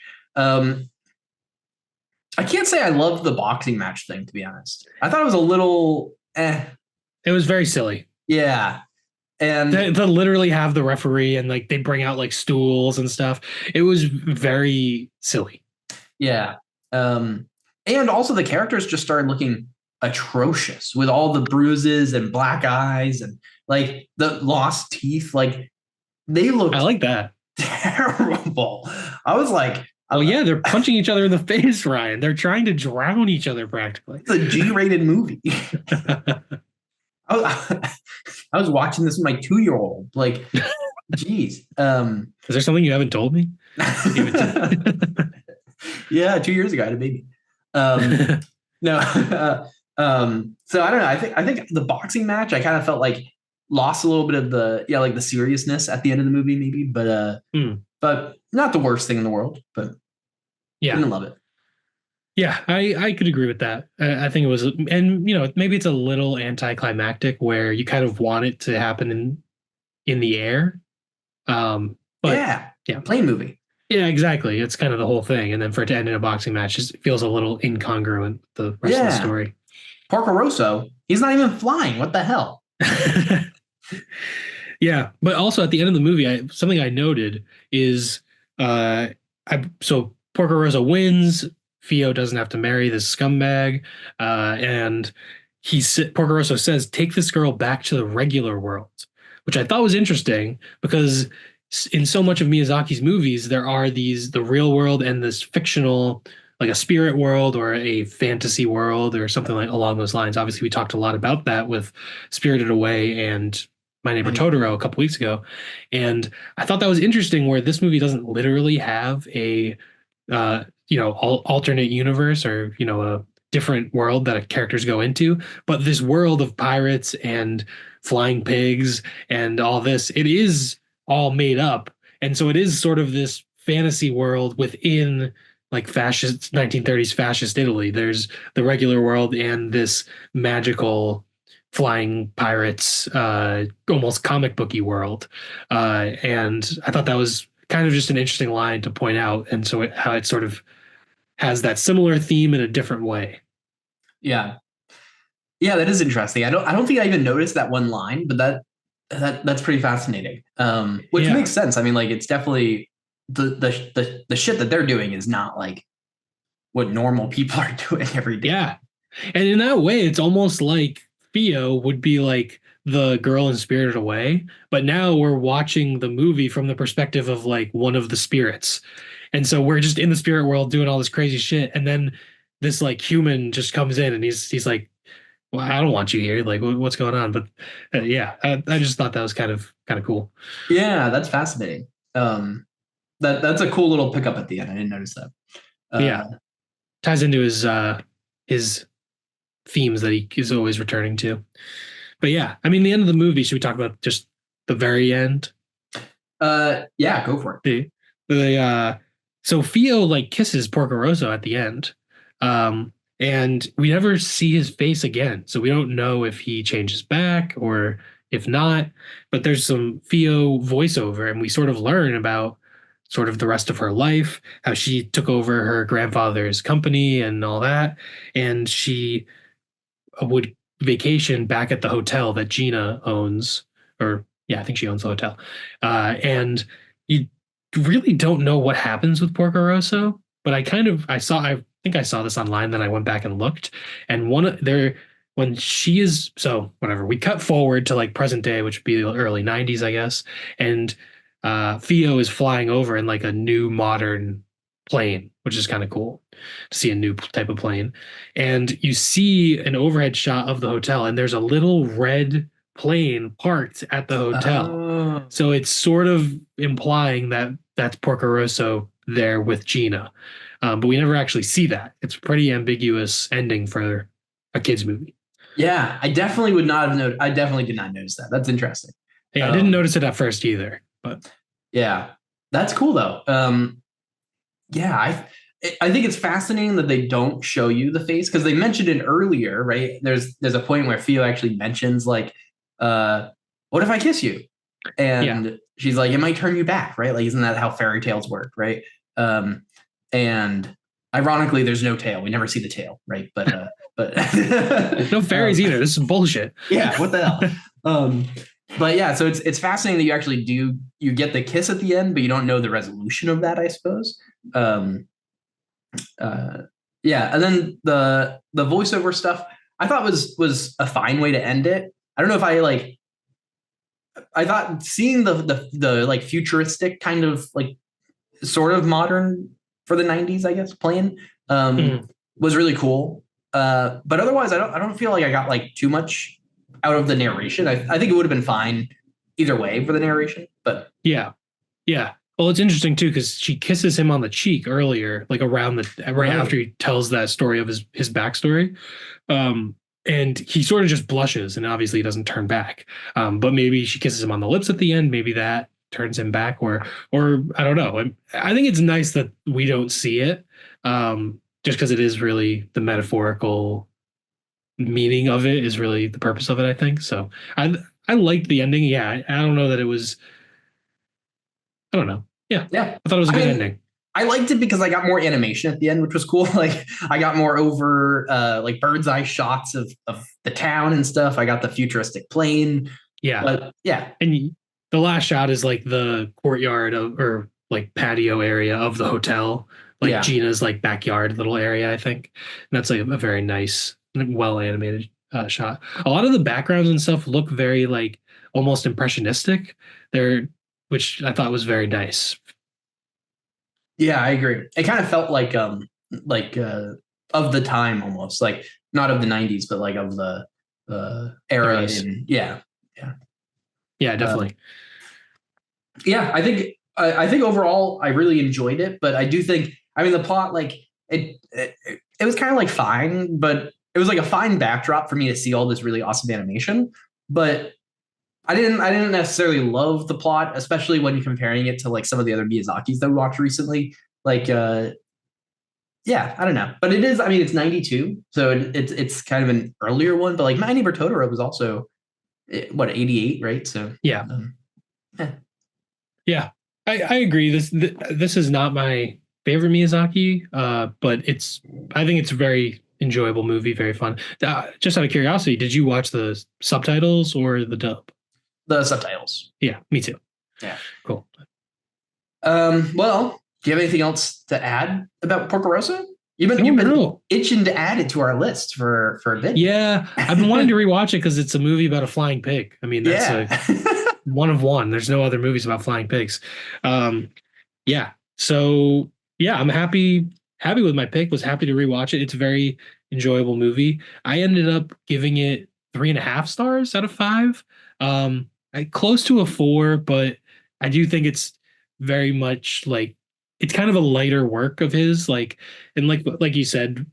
I can't say I love the boxing match thing, to be honest. I thought it was a little It was very silly. Yeah. And They literally have the referee and like they bring out like stools and stuff. It was very silly. yeah. And also the characters just started looking atrocious with all the bruises and black eyes and like the lost teeth. Like they looked I like that. terrible. I was like, Oh yeah, they're punching each other in the face, Ryan. They're trying to drown each other practically. it's a G-rated movie. I was watching this with my 2-year-old. Like, geez. Is there something you haven't told me? Yeah, 2 years ago I had a baby. No, so I don't know. I think the boxing match I kind of felt like lost a little bit of like the seriousness at the end of the movie, maybe, but not the worst thing in the world. But Yeah, didn't love it. yeah, I could agree with that. I think it was, and maybe it's a little anticlimactic where you kind of want it to happen in the air. But yeah, plane movie. Yeah, exactly. It's kind of the whole thing, and then for it to end in a boxing match just feels a little incongruent with the rest of the story. Porco Rosso, he's not even flying. What the hell? Yeah, but also at the end of the movie, something I noted is, so Porco Rosso wins. Theo doesn't have to marry this scumbag, and Porco Rosso says, "Take this girl back to the regular world," which I thought was interesting because in so much of Miyazaki's movies, there are the real world and this fictional, like a spirit world or a fantasy world or something like along those lines. Obviously, we talked a lot about that with Spirited Away and My Neighbor Totoro a couple weeks ago, and I thought that was interesting where this movie doesn't literally have a alternate universe or a different world that characters go into, but this world of pirates and flying pigs and all this, it is all made up, and so it is sort of this fantasy world within like fascist 1930s fascist Italy. There's the regular world and this magical flying pirates, almost comic booky world, and I thought that was kind of just an interesting line to point out, and so how it sort of has that similar theme in a different way. Yeah, that is interesting. I don't think I even noticed that one line, but that's pretty fascinating. Which makes sense. I mean, like it's definitely the shit that they're doing is not like what normal people are doing every day. Yeah, and in that way, it's almost like Theo would be like the girl in Spirited Away, but now we're watching the movie from the perspective of like one of the spirits. And so we're just in the spirit world doing all this crazy shit. And then this like human just comes in and he's like well, I don't want you here. Like, what's going on? But yeah, I just thought that was kind of cool. Yeah, that's fascinating. Um, that's a cool little pickup at the end. I didn't notice that. But yeah, Uh, ties into his themes that he is always returning to. But yeah, I mean, the end of the movie. Should we talk about just the very end? yeah, go for it. The so Theo like kisses Porco Rosso at the end. And we never see his face again. So we don't know if he changes back or if not. But there's some Theo voiceover, and we sort of learn about sort of the rest of her life, how she took over her grandfather's company and all that. And she would vacation back at the hotel that Gina owns, or yeah, I think she owns the hotel. And you really don't know what happens with Porco Rosso, but I think I saw this online, then I went back and looked, and one there when she is so whatever, we cut forward to like present day, which would be the early 90s, I guess, and Theo is flying over in like a new modern plane, which is kind of cool to see a new type of plane. And you see an overhead shot of the hotel, and there's a little red plane parked at the hotel. Oh, So it's sort of implying that that's Porco Rosso there with Gina. But we never actually see that. It's a pretty ambiguous ending for a kids movie. yeah. I definitely would not have noticed. I definitely did not notice that. That's interesting. Yeah, I didn't Um, notice it at first either. But yeah, that's cool though. Yeah, I think it's fascinating that they don't show you the face because they mentioned it earlier, right? There's a point where Theo actually mentions like, uh, "What if I kiss you?" yeah, And she's like, "It might turn you back, right? Like, isn't that how fairy tales work, right?" And ironically, there's no tail. We never see the tail, right? But no fairies either. This is bullshit. yeah, what the hell? Um, but yeah, so it's fascinating that you actually do you get the kiss at the end, but you don't know the resolution of that, I suppose. Um, uh, yeah, and then the voiceover stuff I thought was a fine way to end it. I don't know if I like. I thought seeing the like futuristic kind of like sort of modern for the 90s, I guess, playing Mhm. was really cool. But otherwise, I don't feel like I got like too much out of the narration. I think it would have been fine either way for the narration. But Yeah, yeah. Well, it's interesting too because she kisses him on the cheek earlier, like around the right after right, he tells that story of his backstory. Um, and he sort of just blushes, and obviously he doesn't turn back. But maybe she kisses him on the lips at the end. Maybe that turns him back, or I don't know. I think it's nice that we don't see it, just because it is really the metaphorical meaning of it is really the purpose of it. I think so. I liked the ending. Yeah, I don't know that it was. I don't know. Yeah, yeah. I thought it was a I good mean, ending. I liked it because I got more animation at the end, which was cool. Like I got more over like bird's eye shots of the town and stuff. I got the futuristic plane. Yeah, But yeah, and the last shot is like the courtyard of or like patio area of the hotel, like yeah. Gina's like backyard little area, I think. And that's like a very nice, well animated shot. A lot of the backgrounds and stuff look very like almost impressionistic. They're which I thought was very nice. Yeah, I agree. It kind of felt like of the time almost, like not of the 90s, but like of the era 30s. in yeah. Yeah. Yeah, Um, definitely. yeah, I think overall I really enjoyed it, but I do think I mean the plot like it was kind of like fine, but it was like a fine backdrop for me to see all this really awesome animation, but I didn't necessarily love the plot, especially when you're comparing it to like some of the other Miyazaki's that we watched recently. Like yeah, I don't know, but it is. I mean, it's 92, so it's kind of an earlier one. But like My Neighbor Totoro was also what 88, right? So Yeah. um, eh. Yeah, I agree. This is not my favorite Miyazaki, but I think it's a very enjoyable movie, very fun. Just out of curiosity, did you watch the subtitles or the dub? The subtitles. Yeah, me too. Yeah. Cool. Well, do you have anything else to add about Porco Rosso? I You've don't been know. itching to add it to our list for a bit. Yeah, I've been wanting to rewatch it because it's a movie about a flying pig. I mean, that's Yeah. a one of one. There's no other movies about flying pigs. Um, yeah. So yeah, I'm happy with my pick. Was happy to rewatch it. It's very enjoyable movie. I ended up giving it 3.5 stars out of five. Close to a four, but I do think it's very much like it's kind of a lighter work of his. And like you said,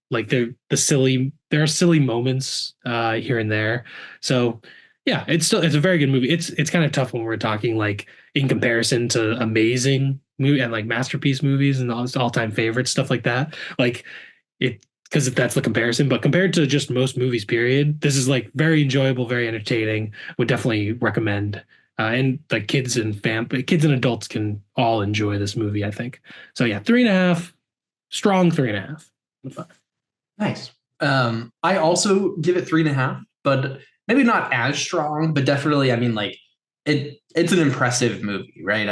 like there are silly moments here and there. So yeah, it's a very good movie. It's kind of tough when we're talking like in comparison to amazing movie and like masterpiece movies and all-time favorites, stuff like that. Like it because that's the comparison. But compared to just most movies, period, this is like very enjoyable, very entertaining. Would definitely recommend. And like kids and adults can all enjoy this movie, I think. So yeah, 3.5, strong 3.5. Nice. I also give it 3.5, but maybe not as strong, but definitely, I mean, like it's an impressive movie, right?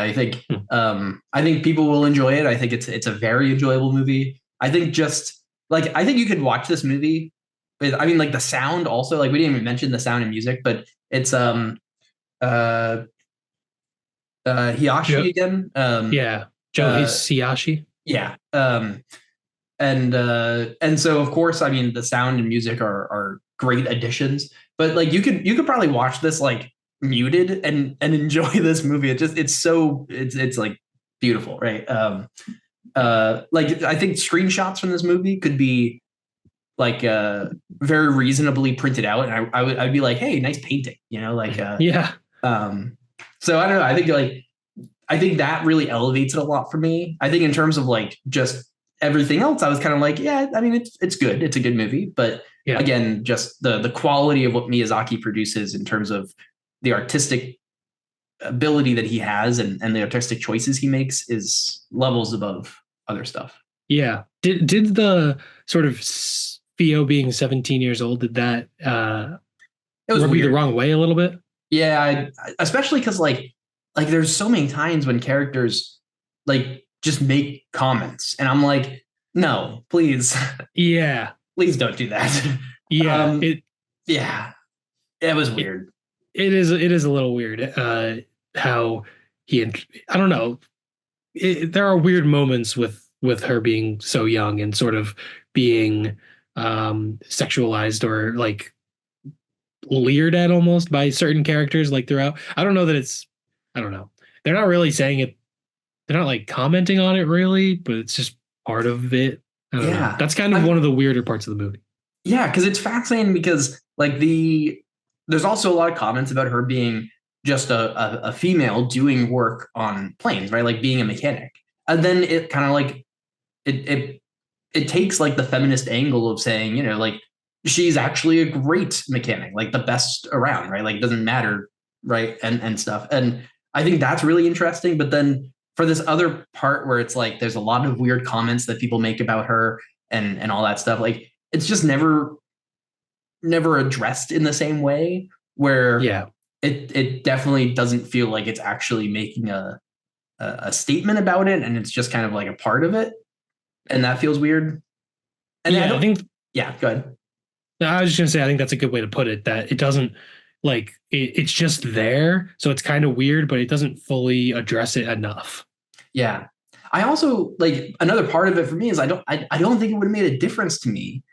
Hmm. I think people will enjoy it. I think it's a very enjoyable movie. I think just like I think you could watch this movie with, I mean, like the sound also, like we didn't even mention the sound and music, but it's uh Hiyashi Joe, again. yeah, Joe Uh Hisaishi. yeah. And so of course, I mean the sound and music are great additions, but like you could probably watch this like muted and enjoy this movie. It's like beautiful, right? Like I think screenshots from this movie could be like very reasonably printed out, and I'd be like, hey, nice painting, Yeah, um so I don't know, I think that really elevates it a lot for me. I think in terms of like just everything else, I was kind of like, yeah, I mean, it's good. It's a good movie, but yeah. again, just the quality of what Miyazaki produces in terms of the artistic ability that he has and the artistic choices he makes is levels above other stuff. Yeah. Did the sort of Theo being 17 years old, did that It was rub you the weird. wrong way a little bit? Yeah, especially because like there's so many times when characters like just make comments, and I'm like, no, please, Yeah. please don't do that. Yeah. um, yeah, it was It weird. it is a little weird how he I don't know. There are weird moments with her being so young and sort of being sexualized or like leered at almost by certain characters like throughout. I don't know that it's I don't know. They're not really saying it. They're not like commenting on it really, but it's just part of it. I don't know. Yeah, That's kind of one of the weirder parts of the movie. yeah, because it's fascinating because like there's also a lot of comments about her being just a female doing work on planes, right? Like being a mechanic, and then it kind of like it it takes like the feminist angle of saying, like she's actually a great mechanic, like the best around, right? Like it doesn't matter, right? And stuff. And I think that's really interesting. But then for this other part where it's like there's a lot of weird comments that people make about her and all that stuff, like it's just never addressed in the same way where Yeah. it definitely doesn't feel like it's actually making a statement about it, and it's just kind of like a part of it, and that feels weird. And I Yeah, I don't. think Yeah, good. I was just gonna say I think that's a good way to put it, that it doesn't like it's just there, so it's kind of weird, but it doesn't fully address it enough. Yeah, I also like another part of it for me is I don't think it would have made a difference to me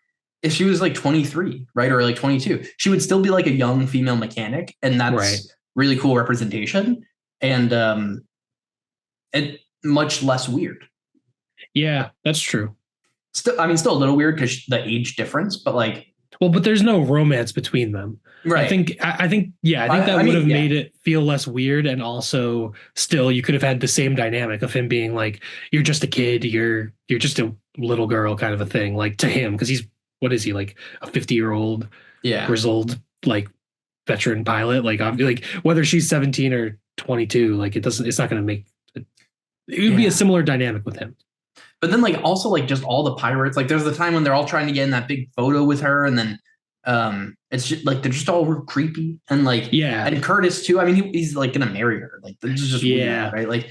if she was like 23, right, or like 22. She would still be like a young female mechanic, and Right. that's really cool representation, and it much less weird. Yeah, that's true. Still, I mean, still a little weird because the age difference, but like, Well, but there's no romance between them. right. I think that I would mean, have yeah, made it feel less weird, and also still you could have had the same dynamic of him being like, you're just a kid, you're just a little girl kind of a thing, like to him, because he's what is he, like a 50-year-old yeah, grizzled like veteran pilot, like whether she's 17 or 22, like it's not going to make it would be a yeah. similar dynamic with him. But then like also like just all the pirates, like there's the time when they're all trying to get in that big photo with her, and then it's just like they're just all real creepy, and like Yeah. and Curtis too. I mean, he's like gonna marry her. Like this is just weird, Yeah. right? Like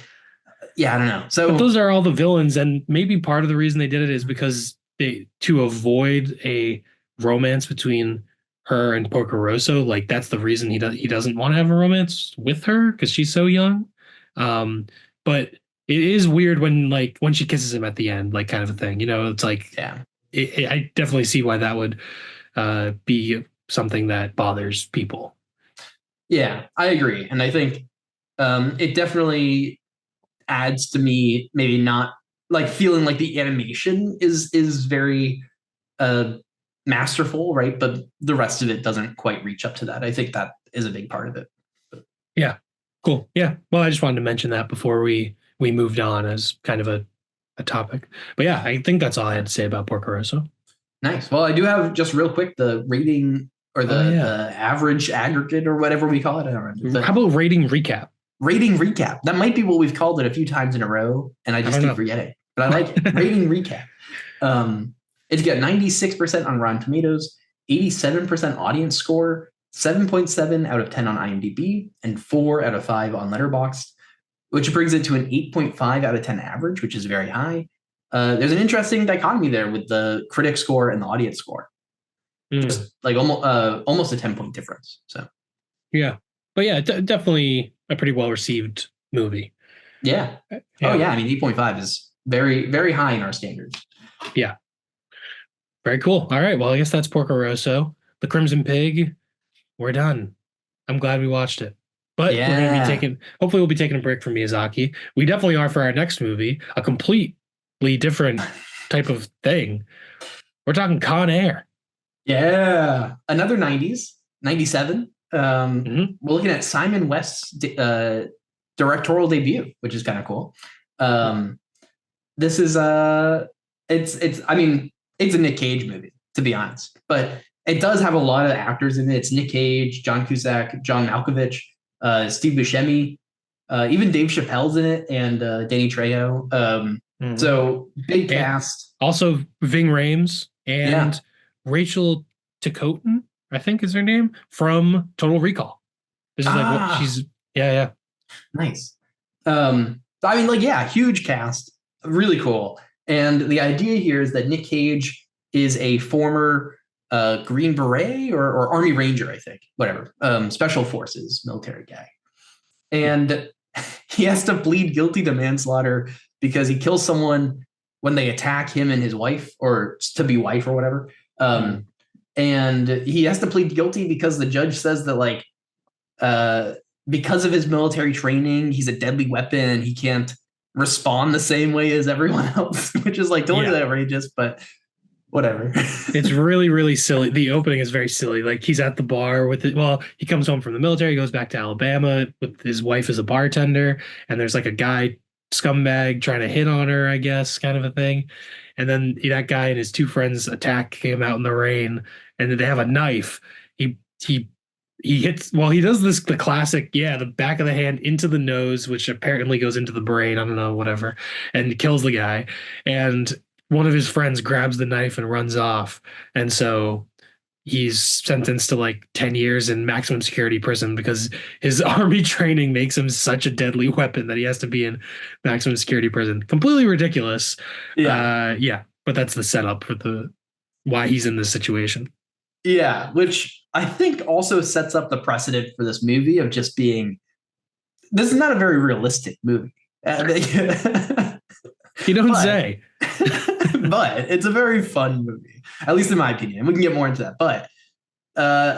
yeah, I don't know. But So those are all the villains, and maybe part of the reason they did it is because they to avoid a romance between her and Porco Rosso. Like that's the reason he doesn't want to have a romance with her because she's so young. But it is weird when she kisses him at the end, like kind of a thing. It's like yeah, I definitely see why that would be something that bothers people. Yeah, I agree, and I think it definitely adds to me maybe not like feeling like the animation is very uh masterful, right? But the rest of it doesn't quite reach up to that. I think that is a big part of it. Yeah, cool. Yeah, well, I just wanted to mention that before we moved on as kind of a topic. But yeah, I think that's all I had to say about Porco Rosso. Nice. Well, I do have just real quick the rating or Oh yeah. the average aggregate or whatever we call it. I don't remember. How The about rating recap? rating recap. That might be what we've called it a few times in a row, and I I just don't keep know. forgetting. But I like it. Rating recap. Um, it's got 96% on Rotten Tomatoes, 87% audience score, 7.7 out of 10 on IMDb, and 4 out of 5 on Letterboxd, which brings it to an 8.5 out of 10 average, which is very high. There's an interesting dichotomy there with the critic score and the audience score, Mm, just like almost a 10-point difference. So yeah, but yeah, definitely a pretty well received movie. yeah. Oh Yeah, yeah, I mean 8.5 is very, very high in our standards. yeah, very cool. All right, well, I guess that's Porco Rosso, The Crimson Pig. We're done. I'm glad we watched it. But we're going to be Yeah. taking, hopefully, we'll be taking a break from Miyazaki. We definitely are for our next movie, a completely different type of thing. We're talking Con Air. Yeah. Another 90s, 97. Hmm. We're looking at Simon West's directorial debut, which is kind of cool. Um, this is it's I mean, it's a Nick Cage movie, to be honest. But it does have a lot of actors in it. It's Nick Cage, John Cusack, John Malkovich, Steve Buscemi, even Dave Chappelle's in it, and Danny Trejo. Hmm. So big And cast. also Ving Rhames Yeah. and Rachel Ticotin, I think is her name, from Total Recall. This is like what Ah, she's, yeah, yeah. nice. I mean, like, yeah, huge cast, really cool. And the idea here is that Nick Cage is a former Green Beret or Army Ranger, I think, whatever, special forces military guy. And he has to plead guilty to manslaughter because he kills someone when they attack him and his wife or to be wife or whatever. Mm. Um, and he has to plead guilty because the judge says that like uh, because of his military training, he's a deadly weapon and he can't respond the same way as everyone else, which is like totally Yeah. outrageous, but whatever. It's really, really silly. The opening is very silly. Like he's at the bar with it. Well, he comes home from the military, goes back to Alabama with his wife as a bartender, and there's like a guy scumbag trying to hit on her, I guess, kind of a thing. And then that guy and his two friends attack him out in the rain, and then they have a knife. He he he hits. Well, he does this the classic, yeah, the back of the hand into the nose, which apparently goes into the brain. I don't know, whatever, and kills the guy. And one of his friends grabs the knife and runs off. And so he's sentenced to like 10 years in maximum security prison because his army training makes him such a deadly weapon that he has to be in maximum security prison. Completely ridiculous. Yeah. Yeah, but that's the setup for the why he's in this situation. Yeah. Which I think also sets up the precedent for this movie of just being this is not a very realistic movie. You don't But say. but it's a very fun movie, at least in my opinion. We can get more into that. But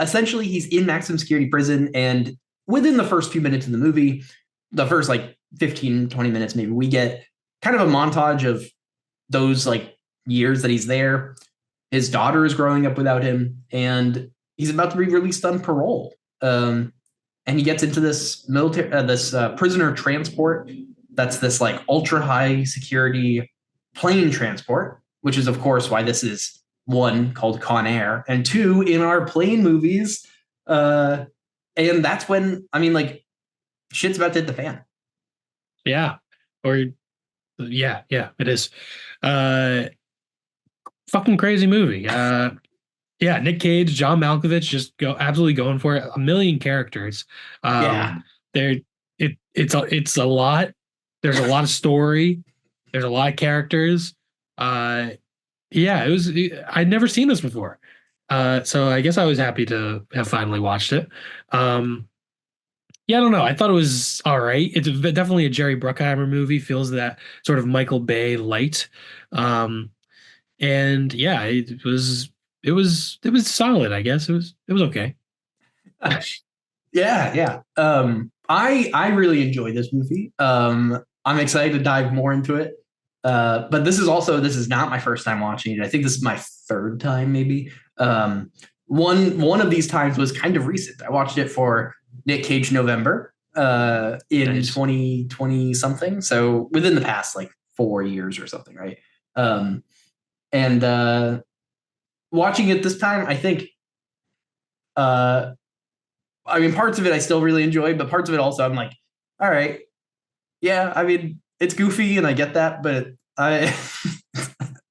essentially, he's in maximum security prison. And within the first few minutes of the movie, the first like 15, 20 minutes, maybe, we get kind of a montage of those like years that he's there. His daughter is growing up without him, and he's about to be released on parole. And he gets into this prisoner transport that's this like ultra high security plane transport, which is of course why this is one called Con Air and two in our plane movies. Uh, and that's when I mean like shit's about to hit the fan. Yeah. Or yeah, yeah, it is. Uh Fucking crazy movie. Yeah, Nick Cage, John Malkovich, just go absolutely going for it. A million characters. Yeah, There, it's a lot. There's a lot of story. There's a lot of characters. Uh, yeah, it was. I'd never seen this before. So I guess I was happy to have finally watched it. Um, yeah, I don't know. I thought it was all right. It's definitely a Jerry Bruckheimer movie. Feels that sort of Michael Bay light. Um, And yeah, it was solid, I guess. It was okay. Yeah, yeah. I really enjoyed this movie. I'm excited to dive more into it. But this is not my first time watching it. I think this is my third time, maybe. One of these times was kind of recent. I watched it for Nick Cage November in Nice. 2020 something. So within the past like 4 years or something, right? Um, and watching it this time, I think uh I mean, parts of it I still really enjoy, but parts of it also I'm like, all right, yeah. I mean, it's goofy and I get that, but I,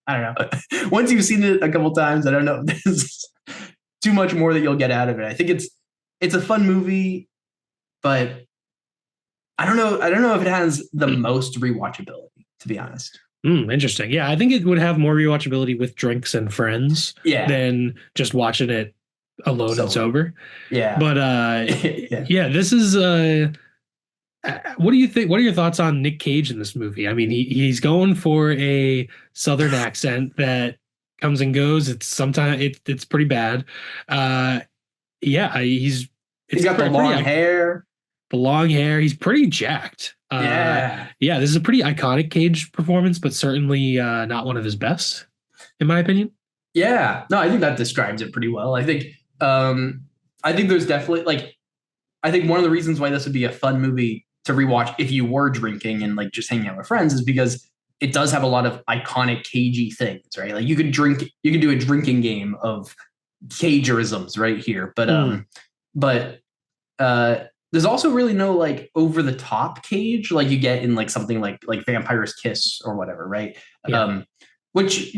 I don't know. Once you've seen it a couple times, I don't know if there's too much more that you'll get out of it. I think it's a fun movie, but I don't know. I don't know if it has the most rewatchability, to be honest. Interesting. Yeah, I think it would have more rewatchability with drinks and friends Yeah, than just watching it alone and solo. sober. Yeah, But yeah. yeah, this is what do you think? What are your thoughts on Nick Cage in this movie? I mean, he's going for a southern accent that comes and goes. It's sometimes it's pretty bad. Uh, yeah, he's He's it's got the pretty long hair. the long hair. He's pretty jacked. Yeah, Yeah, this is a pretty iconic Cage performance, but certainly not one of his best, in my opinion. yeah. No, I think that describes it pretty well. Um, I think there's definitely like I think one of the reasons why this would be a fun movie to rewatch if you were drinking and like just hanging out with friends is because it does have a lot of iconic cagey things, right? Like you could do a drinking game of cagerisms right here, Mm, but uh, there's also really no like over the top cage like you get in like something like Vampire's Kiss or whatever, right? yeah. Um, which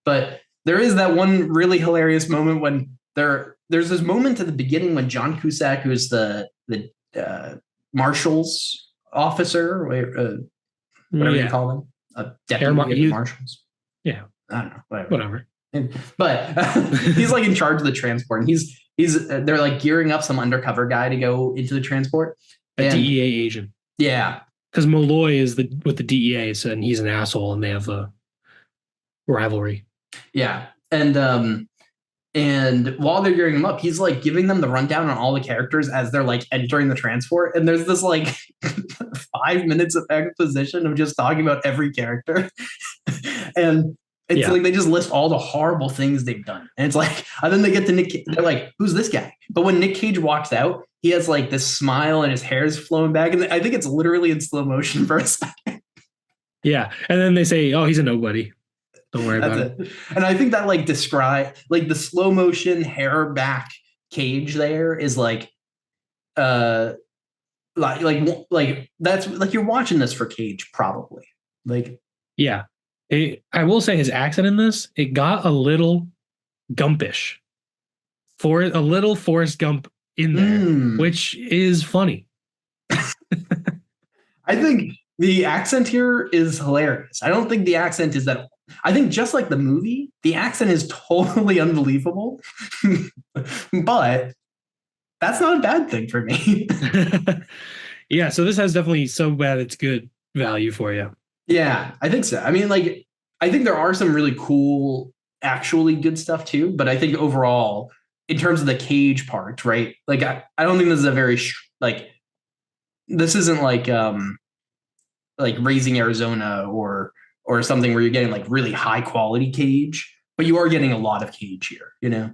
but there is that one really hilarious moment when there's this moment at the beginning when John Cusack, who is the marshal's officer, whatever you Yeah. call them, a Air Mar deputy of the you marshals. Yeah, I don't know, whatever. whatever. But he's like in charge of the transport, and he's they're like gearing up some undercover guy to go into the transport, A and DEA agent. yeah, Because Molloy is the with the DEA, so, and he's an asshole, and they have a rivalry. yeah, and while they're gearing him up, he's like giving them the rundown on all the characters as they're like entering the transport, and there's this like 5 minutes of exposition of just talking about every character, and it's Yeah, like they just list all the horrible things they've done. And it's like, and then they get to they're like, who's this guy? But when Nick Cage walks out, he has like this smile and his hair's flowing back. And I think it's literally in slow motion for a second. yeah. And then they say, "Oh, he's a nobody. Don't worry That's about it." it. And I think that like describe like the slow motion hair back Cage there is uh like that's like you're watching this for Cage probably. Like Yeah, I will say his accent in this it got a little Gumpish, for a little Forrest Gump in there, mm, which is funny. I think the accent here is hilarious. I don't think the accent is that. I think just like the movie, the accent is totally unbelievable, but that's not a bad thing for me. Yeah, so this has definitely so bad it's good value for you. Yeah, I think so. I mean, like, I think there are some really cool, actually good stuff too, but I think overall, in terms of the Cage part, right? Like, I don't think this is a very, like, this isn't like Raising Arizona or something where you're getting like really high quality Cage, but you are getting a lot of Cage here, you know?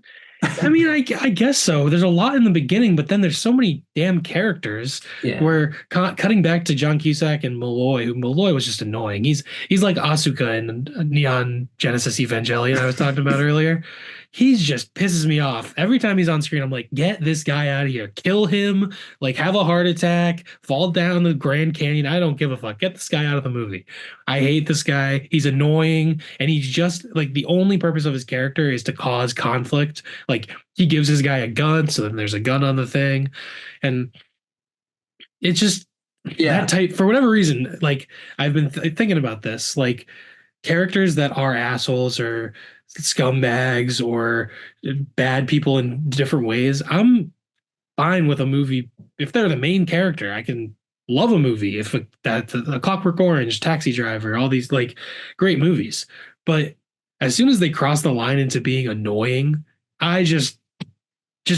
I mean, I guess so. There's a lot in the beginning, but then there's so many damn characters. Yeah. Where cutting back to John Cusack and Malloy, who Malloy was just annoying. He's like Asuka in Neon Genesis Evangelion I was talking about earlier. He's just pisses me off every time he's on screen. I'm like, get this guy out of here, kill him, like have a heart attack, fall down the Grand Canyon. I don't give a fuck. Get this guy out of the movie. I hate this guy. He's annoying, and he's just like the only purpose of his character is to cause conflict. Like he gives his guy a gun, so then there's a gun on the thing, and it's just that Yeah. type for whatever reason. Like I've been thinking about this, like characters that are assholes or scumbags or bad people in different ways. I'm fine with a movie if they're the main character. I can love a movie if that's a Clockwork Orange, Taxi Driver, all these like great movies. But as soon as they cross the line into being annoying, I just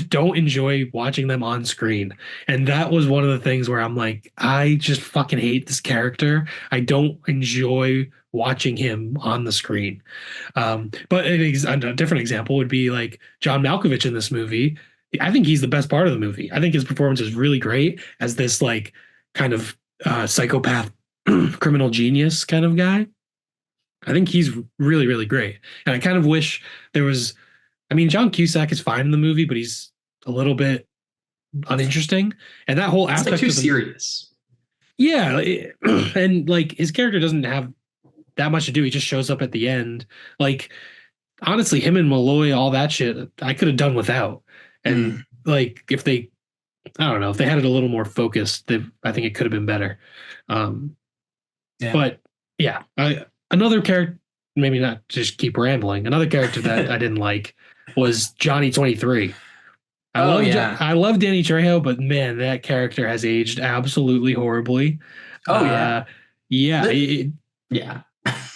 don't enjoy watching them on screen. And that was one of the things where I'm like, I just fucking hate this character. I don't enjoy watching him on the screen. But a different example would be like John Malkovich in this movie. I think he's the best part of the movie. I think his performance is really great as this like kind of psychopath criminal genius kind of guy. I think he's really, really great. And I kind of wish there was, I mean, John Cusack is fine in the movie, but he's a little bit uninteresting. And that whole It's like aspect too of the, serious. yeah. And like his character doesn't have that much to do. He just shows up at the end. Like, honestly, him and Malloy, all that shit, I could have done without. And Mm, like, if they, I don't know, if they had it a little more focused, I think it could have been better. Um, yeah. but yeah, another character, maybe not just keep rambling. Another character that I didn't like was Johnny 23. Oh yeah. I love Danny Trejo, but man, that character has aged absolutely horribly. Oh yeah. Uh, yeah, But, yeah.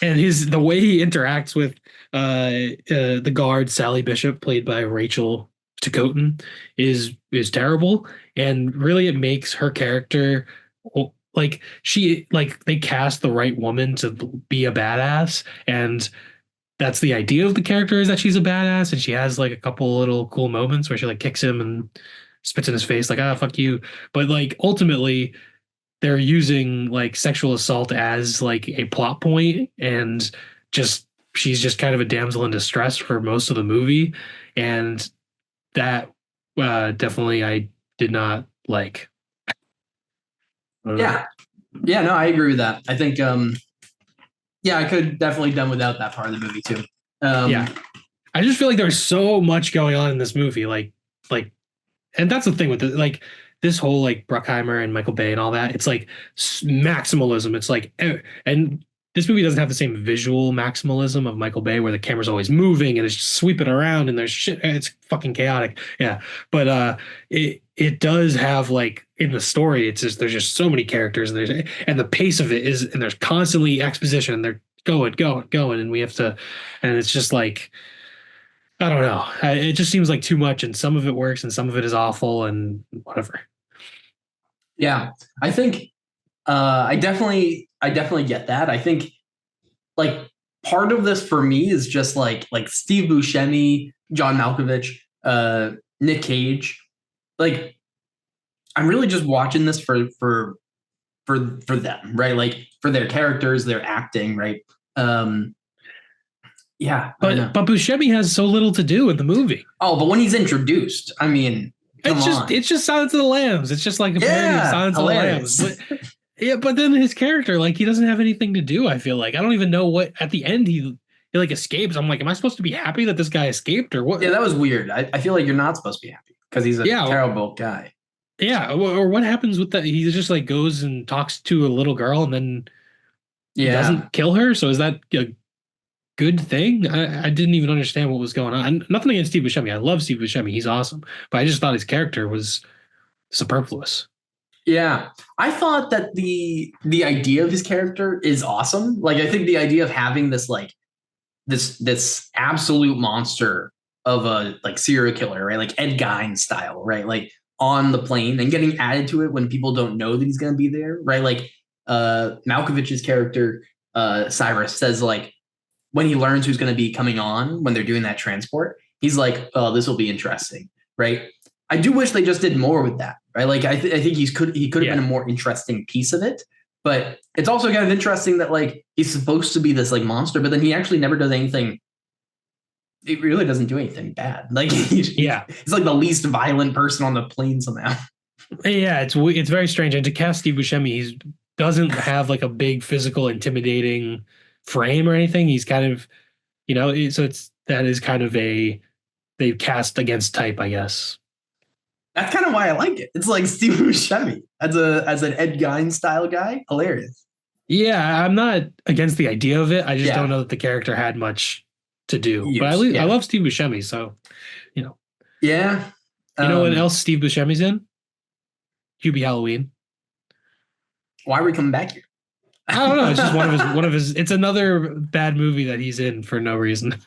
and the way he interacts with the guard Sally Bishop, played by Rachel Ticotin, is terrible, and really it makes her character like they cast the right woman to be a badass, and that's the idea of the character is that she's a badass, and she has like a couple little cool moments where she like kicks him and spits in his face like fuck you, but like ultimately they're using like sexual assault as like a plot point, and just she's just kind of a damsel in distress for most of the movie, and that definitely I did not like. Yeah. Yeah, no, I agree with that. I think yeah, I could definitely done without that part of the movie too. Yeah, Um I just feel like there's so much going on in this movie, like and that's the thing with it, like this whole like Bruckheimer and Michael Bay and all that. It's like maximalism. It's like, and this movie doesn't have the same visual maximalism of Michael Bay, where the camera's always moving and it's just sweeping around and there's shit. It's fucking chaotic. Yeah, but it does have like in the story. It's just there's just so many characters and and the pace of it is, and there's constantly exposition. And they're going, and we have to, and it's just like I don't know. It just seems like too much, and some of it works, and some of it is awful, and whatever. yeah, I think I definitely get that. I think like part of this for me is just like Steve Buscemi, John Malkovich, Nick Cage. Like I'm really just watching this for them, right? Like for their characters, their acting, right? Um yeah, I don't know. But Buscemi has so little to do in the movie. Oh, but when he's introduced, I mean, come on. It's just Silence of the Lambs. It's just like a parody of Yeah, Silence of the Lambs. hilarious. But yeah, but then his character, like he doesn't have anything to do. I feel like I don't even know what at the end he like escapes. I'm like, am I supposed to be happy that this guy escaped or what? Yeah, that was weird. I feel like you're not supposed to be happy because he's a Yeah, terrible guy. yeah. Or what happens with that? He just like goes and talks to a little girl and then Yeah. doesn't kill her. So is that a good thing? I didn't even understand what was going on. Nothing against Steve Buscemi. I love Steve Buscemi. He's awesome. But I just thought his character was superfluous. Yeah. I thought that the idea of his character is awesome. Like I think the idea of having this like this absolute monster of a like serial killer, right? Like Ed Gein style, right? Like on the plane and getting added to it when people don't know that he's gonna be there, right? Like Malkovich's character, Cyrus, says like when he learns who's gonna be coming on when they're doing that transport, he's like, oh, this will be interesting, right? I do wish they just did more with that, right? Like I think he could have been a more interesting piece of it. But it's also kind of interesting that like he's supposed to be this like monster, but then he actually never does anything. It really doesn't do anything bad. Like he's like the least violent person on the plane somehow. Yeah, it's very strange. And to cast Steve Buscemi, he doesn't have like a big physical intimidating frame or anything. He's kind of, so it's that is kind of they cast against type, I guess. That's kind of why I like it. It's like Steve Buscemi as an Ed Gein style guy. Hilarious. Yeah, I'm not against the idea of it. I just don't Yeah. know that the character had much to do. But I Yeah. love Steve Buscemi, so you know. Yeah. You know what else Steve Buscemi's in? Hubie Halloween. Why are we coming back here? I don't know. It's just one of his. It's another bad movie that he's in for no reason.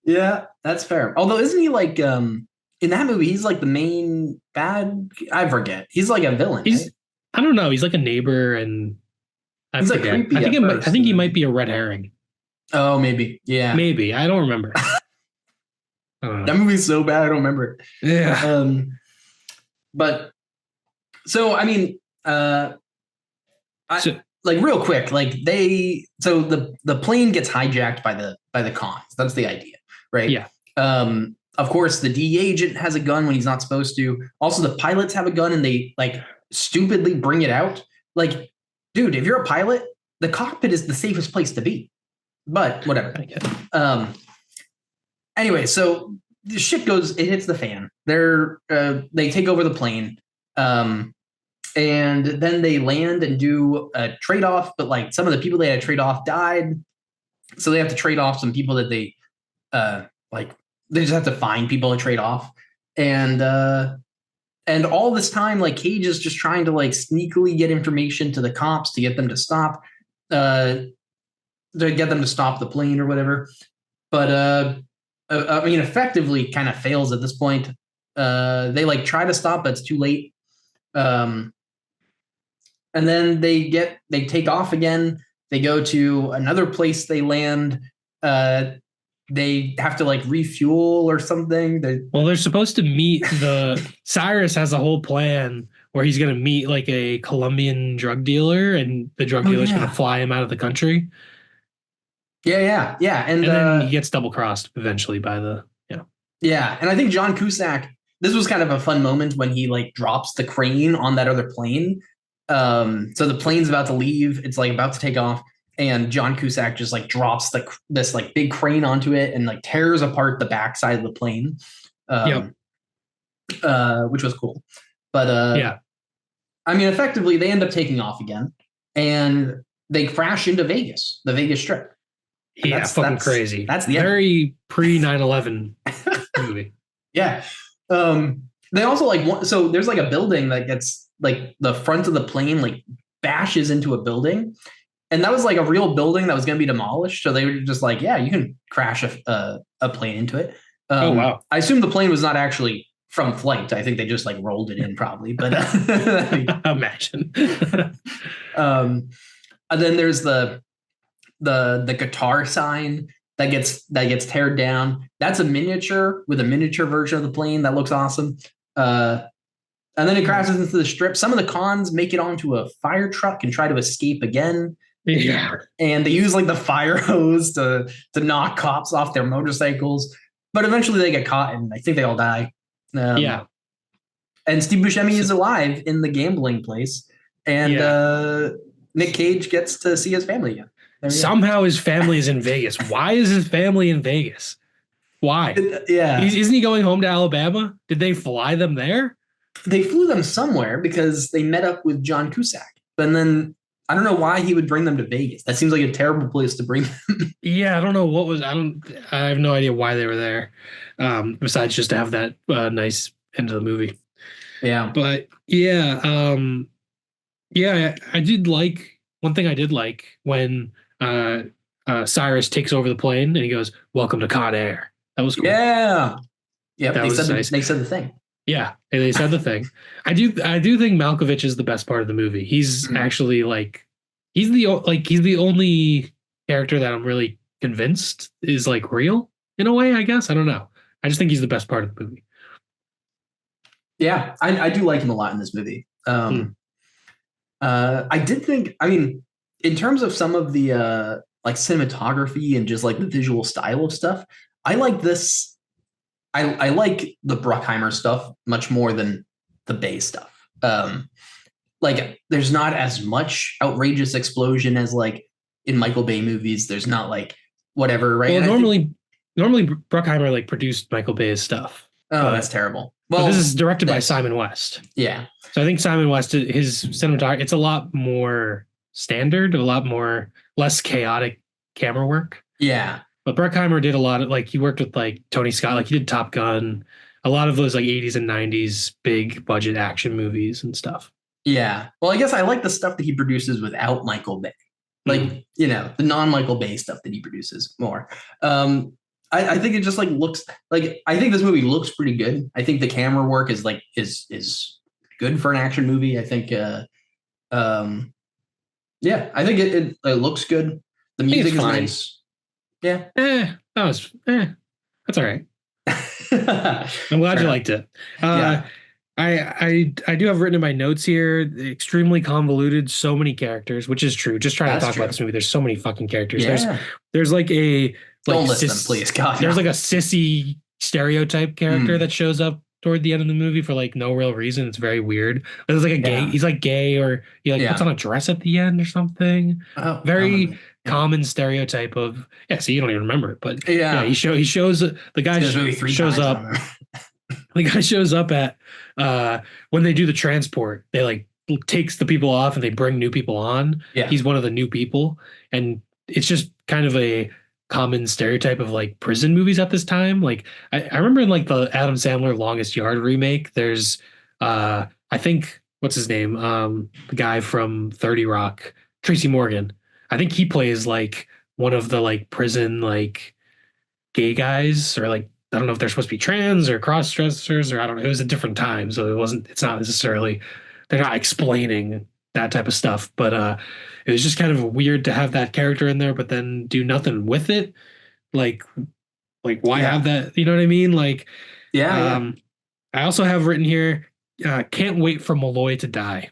Yeah, that's fair. Although isn't he like in that movie he's like the main bad I forget. He's like a villain, right? He's I don't know. He's like a neighbor, and I He's like forget. creepy at I first think and he might then be a red herring. oh maybe. Yeah. Maybe I don't remember. I don't That know. movie's so bad I don't remember it. Yeah. But so I mean I So like real quick, like the plane gets hijacked by the cons. That's the idea, right? yeah. Of course, the DEA agent has a gun when he's not supposed to. Also, the pilots have a gun and they like stupidly bring it out. Like, dude, if you're a pilot, the cockpit is the safest place to be. But whatever. I get it. Anyway, so the shit goes, it hits the fan. They take over the plane. And then they land and do a trade off, but like some of the people they had to trade off died. So they have to trade off some people that like they just have to find people to trade off. And all this time, like Cage is just trying to like sneakily get information to the cops to get them to stop the plane or whatever. But I mean, effectively kind of fails at this point. They like try to stop, but it's too late. And then they take off again. They go to another place. They land. They have to like refuel or something. Well, they're supposed to meet Cyrus has a whole plan where he's going to meet like a Colombian drug dealer, and the drug dealer's going to fly him out of the country. Yeah. And then he gets double crossed eventually by Yeah, and I think John Cusack. This was kind of a fun moment when he like drops the crane on that other plane. So the plane's about to leave. It's like about to take off, and John Cusack just like drops this like big crane onto it and like tears apart the backside of the plane, which was cool. But yeah, I mean, effectively, they end up taking off again, and they crash into Vegas, the Vegas Strip. And that's crazy. That's the very pre 9/11 movie. Yeah. They also like so there's like a building that gets like the front of the plane like bashes into a building, and that was like a real building that was going to be demolished. So they were just like, yeah, you can crash a plane into it. Oh wow! I assume the plane was not actually from flight. I think they just like rolled it in probably, but imagine. And then there's the guitar sign that gets teared down. That's a miniature with a miniature version of the plane that looks awesome. And then it crashes into the strip. Some of the cons make it onto a fire truck and try to escape again. Yeah. And they use like the fire hose to knock cops off their motorcycles. But eventually they get caught and I think they all die. Yeah. And Steve Buscemi is alive in the gambling place. And Nick Cage gets to see his family again. Somehow his family is in Vegas. Why is his family in Vegas? Why? Yeah. Isn't he going home to Alabama? Did they fly them there? They flew them somewhere because they met up with John Cusack. And then I don't know why he would bring them to Vegas. That seems like a terrible place to bring them. Yeah, I don't know I have no idea why they were there. Besides just to have that nice end of the movie. Yeah. But I did like one thing I did like when Cyrus takes over the plane and he goes, "Welcome to Con Air." That was cool. Yeah. Yeah, that was nice. They said the thing. Yeah, they said the thing. I do think Malkovich is the best part of the movie. He's actually like he's the only character that I'm really convinced is like real in a way, I guess. I don't know. I just think he's the best part of the movie. Yeah, I do like him a lot in this movie. I did think, I mean, in terms of some of the like cinematography and just like the visual style of stuff, I like this. I like the Bruckheimer stuff much more than the Bay stuff. Like there's not as much outrageous explosion as like in Michael Bay movies. There's not like whatever, right? Well, normally Bruckheimer like produced Michael Bay's stuff. Oh, that's terrible. Well, this is directed by Simon West. Yeah. So I think Simon West, his cinematography, it's a lot more standard, less chaotic camera work. Yeah. But Bruckheimer did a lot of he worked with like Tony Scott, like he did Top Gun, a lot of those like 80s and 90s big budget action movies and stuff. Yeah. Well, I guess I like the stuff that he produces without Michael Bay. Mm. Like, the non-Michael Bay stuff that he produces more. Um, I think it just like looks like I think this movie looks pretty good. I think the camera work is like is good for an action movie. I think um yeah, I think it looks good. The I think it's music is fine. nice. Yeah. That was that's all right. I'm glad Fair you enough. liked it. Uh, Yeah. I do have written in my notes here extremely convoluted, so many characters, which is true. Just trying to That's talk about true. this movie. There's so many fucking characters. Yeah. There's like a like Don't list them, cis please. God, there's no. like a sissy stereotype character Mm, that shows up toward the end of the movie for like no real reason. It's very weird. There's like a gay, yeah. he's like gay or he like puts on Yeah. a dress at the end or something. Oh, I don't Very remember. Yeah. common stereotype of yeah, see you don't even remember it, but yeah, Yeah. he shows the guy Seen this movie three shows times. I up don't remember. the guy shows up at uh when they do the transport they like takes the people off and they bring new people on. Yeah. He's one of the new people, and it's just kind of a common stereotype of like prison movies at this time. Like I remember in like the Adam Sandler Longest Yard remake there's I think what's his name, the guy from 30 Rock, Tracy Morgan. I think he plays like one of the like prison like gay guys, or like I don't know if they're supposed to be trans or cross dressers, or I don't know. It was a different time, so it's not necessarily they're not explaining that type of stuff. But it was just kind of weird to have that character in there, but then do nothing with it. Like why have Yeah. that? You know what I mean? Like Yeah. Yeah. um I also have written here, can't wait for Malloy to die.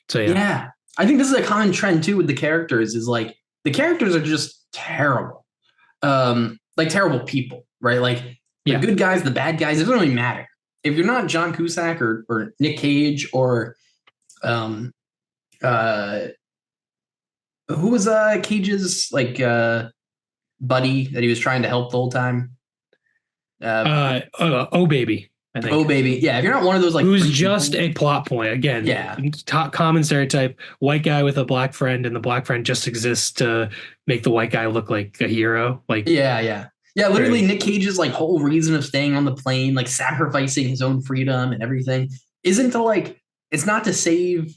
So yeah. Yeah. I think this is a common trend too with the characters is like the characters are just terrible. Like terrible people, right? Like the Yeah. good guys, the bad guys, it doesn't really matter. If you're not John Cusack or Nick Cage or um uh who was Cage's like buddy that he was trying to help the whole time? Oh baby, I Oh think. baby. Yeah, if you're not one of those like Who's three just people, a plot point. Again, yeah. top common stereotype, white guy with a black friend, and the black friend just exists to make the white guy look like a hero. Like Yeah, yeah. Yeah, literally very Nick Cage's like whole reason of staying on the plane, like sacrificing his own freedom and everything, isn't to like it's not to save,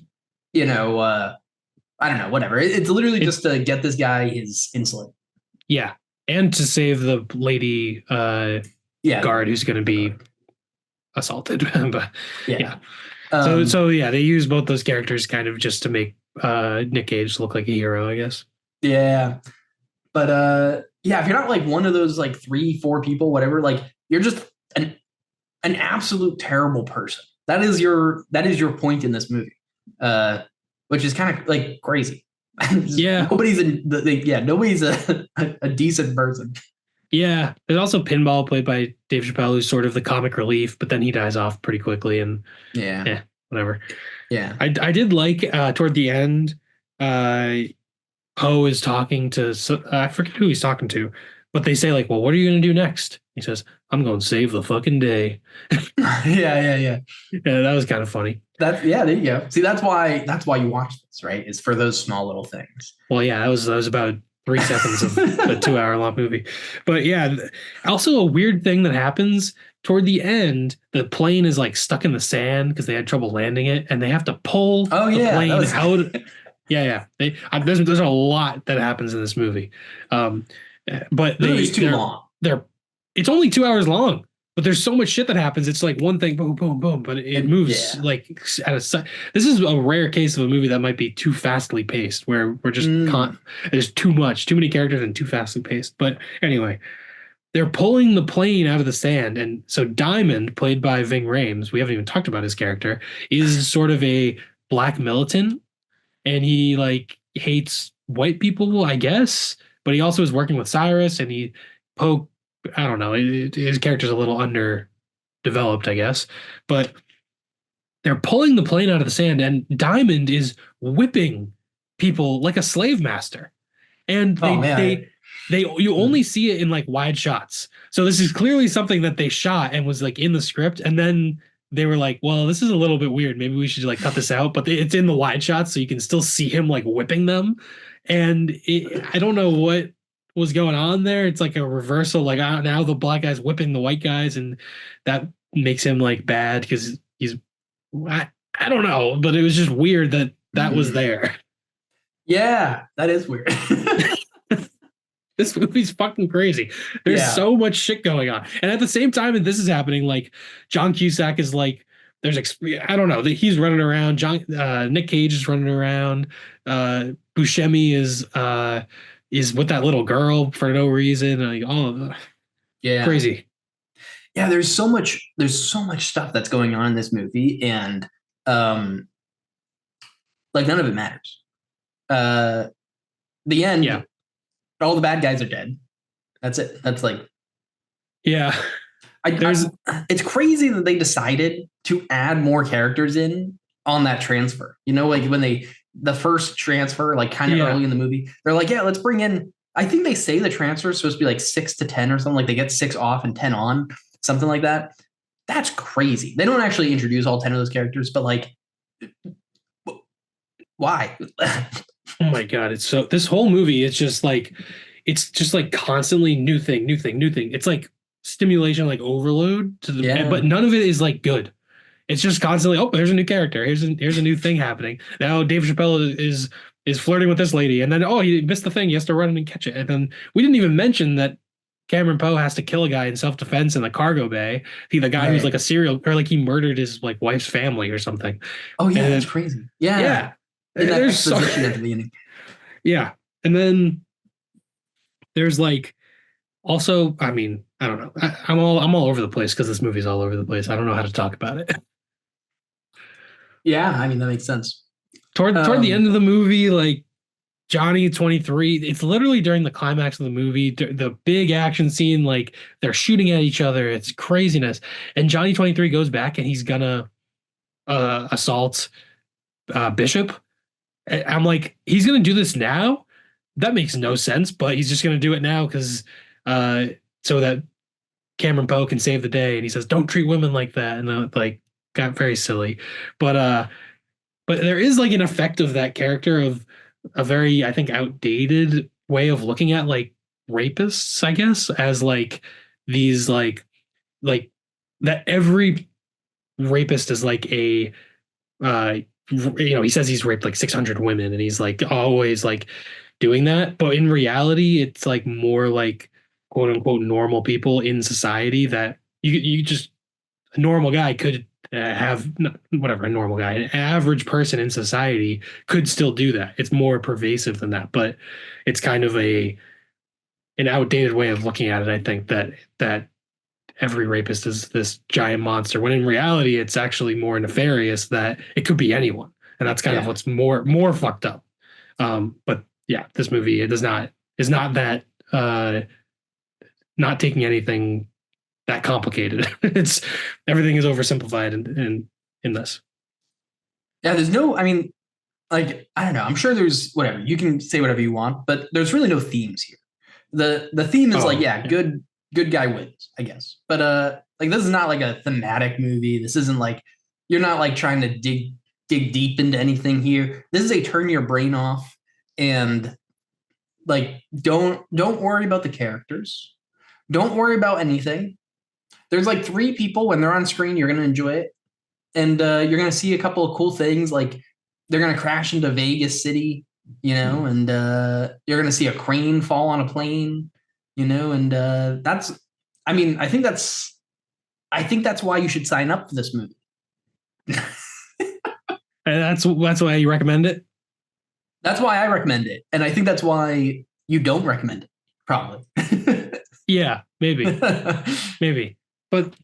you know, I don't know, whatever. It's literally it just to get this guy his insulin. yeah. And to save the lady Yeah, guard who's gonna the be guard. assaulted. But Yeah. yeah. Um, So yeah, they use both those characters kind of just to make Nick Cage look like a hero, I guess. yeah. But yeah, if you're not like one of those like three, four people, whatever, like you're just an absolute terrible person. That is your point in this movie. Which is kind of like crazy. Yeah. Nobody's a decent person. Yeah. There's also Pinball played by Dave Chappelle, who's sort of the comic relief, but then he dies off pretty quickly and Yeah. yeah, whatever. Yeah. I did like toward the end, uh, Poe is talking to I forget who he's talking to, but they say like, "Well, what are you gonna do next?" He says, "I'm gonna save the fucking day." Yeah. Yeah, that was kind of funny. Yeah, there you go. See, that's why you watch this, right? Is for those small little things. Well, yeah, that was about 3 seconds of a 2 hour long movie, but yeah, also a weird thing that happens toward the end. The plane is like stuck in the sand because they had trouble landing it, and they have to pull Oh the yeah, that plane was out. Yeah. There's a lot that happens in this movie, um, but the movie's too long. they're it's only 2 hours long, but there's so much shit that happens. It's like one thing, boom, boom, boom, but it moves Yeah. like at a. This is a rare case of a movie that might be too fastly paced, where we're just there's too many characters and too fastly paced. But anyway, they're pulling the plane out of the sand, and so Diamond, played by Ving Rhames, we haven't even talked about his character, is sort of a black militant, and he like hates white people, I guess, but he also is working with Cyrus, and he Poe. I don't know. His character's a little underdeveloped, I guess, but they're pulling the plane out of the sand, and Diamond is whipping people like a slave master, and Oh man. you only see it in like wide shots. So this is clearly something that they shot and was like in the script, and then they were like, well, this is a little bit weird, maybe we should like cut this out, but it's in the wide shots so you can still see him like whipping them. And I don't know what was going on there. It's like a reversal, like now the black guy's whipping the white guys, and that makes him like bad because he's I, I don't know, but it was just weird that that was Hmm. there. Yeah, that is weird. This movie's fucking crazy. There's Yeah. so much shit going on. And at the same time that this is happening, like John Cusack is like, I don't know, that he's running around. Nick Cage is running around. Buscemi is with that little girl for no reason. Like, all Yeah. crazy. Yeah, there's so much stuff that's going on in this movie, and um like none of it matters. Uh the Yeah. end, all the bad guys are dead. That's it. That's like Yeah. There's it's crazy that they decided to add more characters in on that transfer. You know, like when they the first transfer, like kind of yeah. early in the movie, they're like, yeah, let's bring in. I think they say the transfer is supposed to be like 6 to 10 or something. Like they get 6 off and 10 on, something like that. That's crazy. They don't actually introduce all 10 of those characters, but like, why? Oh my God. It's so this whole movie, it's just like constantly new thing, new thing, new thing. It's like stimulation, like overload to the, Yeah. but none of it is like good. It's just constantly, oh, there's a new character. Here's a new thing happening. Now Dave Chappelle is flirting with this lady, and then oh, he missed the thing. He has to run and catch it. And then we didn't even mention that Cameron Poe has to kill a guy in self defense in the cargo bay. The guy who's like Right. a serial or like he murdered his like wife's family or something. Oh And yeah, that's then crazy. Yeah. yeah, In that there's so exposition at the beginning. yeah, and then there's like also, I mean, I don't know. I'm all over the place because this movie's all over the place. I don't know how to talk about it. Yeah, I mean that makes sense. Toward the Um, end of the movie, like Johnny 23, it's literally during the climax of the movie, the big action scene, like they're shooting at each other. It's craziness. And Johnny 23 goes back and he's gonna assault Bishop. I'm like, he's gonna do this now? That makes no sense, but he's just gonna do it now because uh, so that Cameron Poe can save the day. And he says, "Don't treat women like that." And like got very silly, but but there is like an effect of that character of a very, I think, outdated way of looking at like rapists, I guess, as like these like that every rapist is like a he says he's raped like 600 women and he's like always like doing that, but in reality it's like more like quote unquote normal people in society that you just a normal guy could have whatever a normal guy, an average person in society could still do that. It's more pervasive than that, but it's kind of a an outdated way of looking at it. I think that every rapist is this giant monster, when in reality it's actually more nefarious that it could be anyone, and that's kind of yeah. what's more fucked up. But yeah, this movie it does not is not that not taking anything that complicated. It's everything is oversimplified in this. Yeah, there's no, I mean, like, I don't know. I'm sure there's whatever. You can say whatever you want, but there's really no themes here. The theme is like, Oh yeah, yeah, good guy wins, I guess. But like this is not like a thematic movie. This isn't like you're not like trying to dig deep into anything here. This is a turn your brain off and like don't worry about the characters. Don't worry about anything. There's like three people when they're on screen, you're gonna enjoy it. And you're gonna see a couple of cool things like they're gonna crash into Vegas City, you know, and you're gonna see a crane fall on a plane, you know, and that's, I mean, I think that's why you should sign up for this movie. and that's why you recommend it. That's why I recommend it, and I think that's why you don't recommend it, probably. Yeah, maybe, but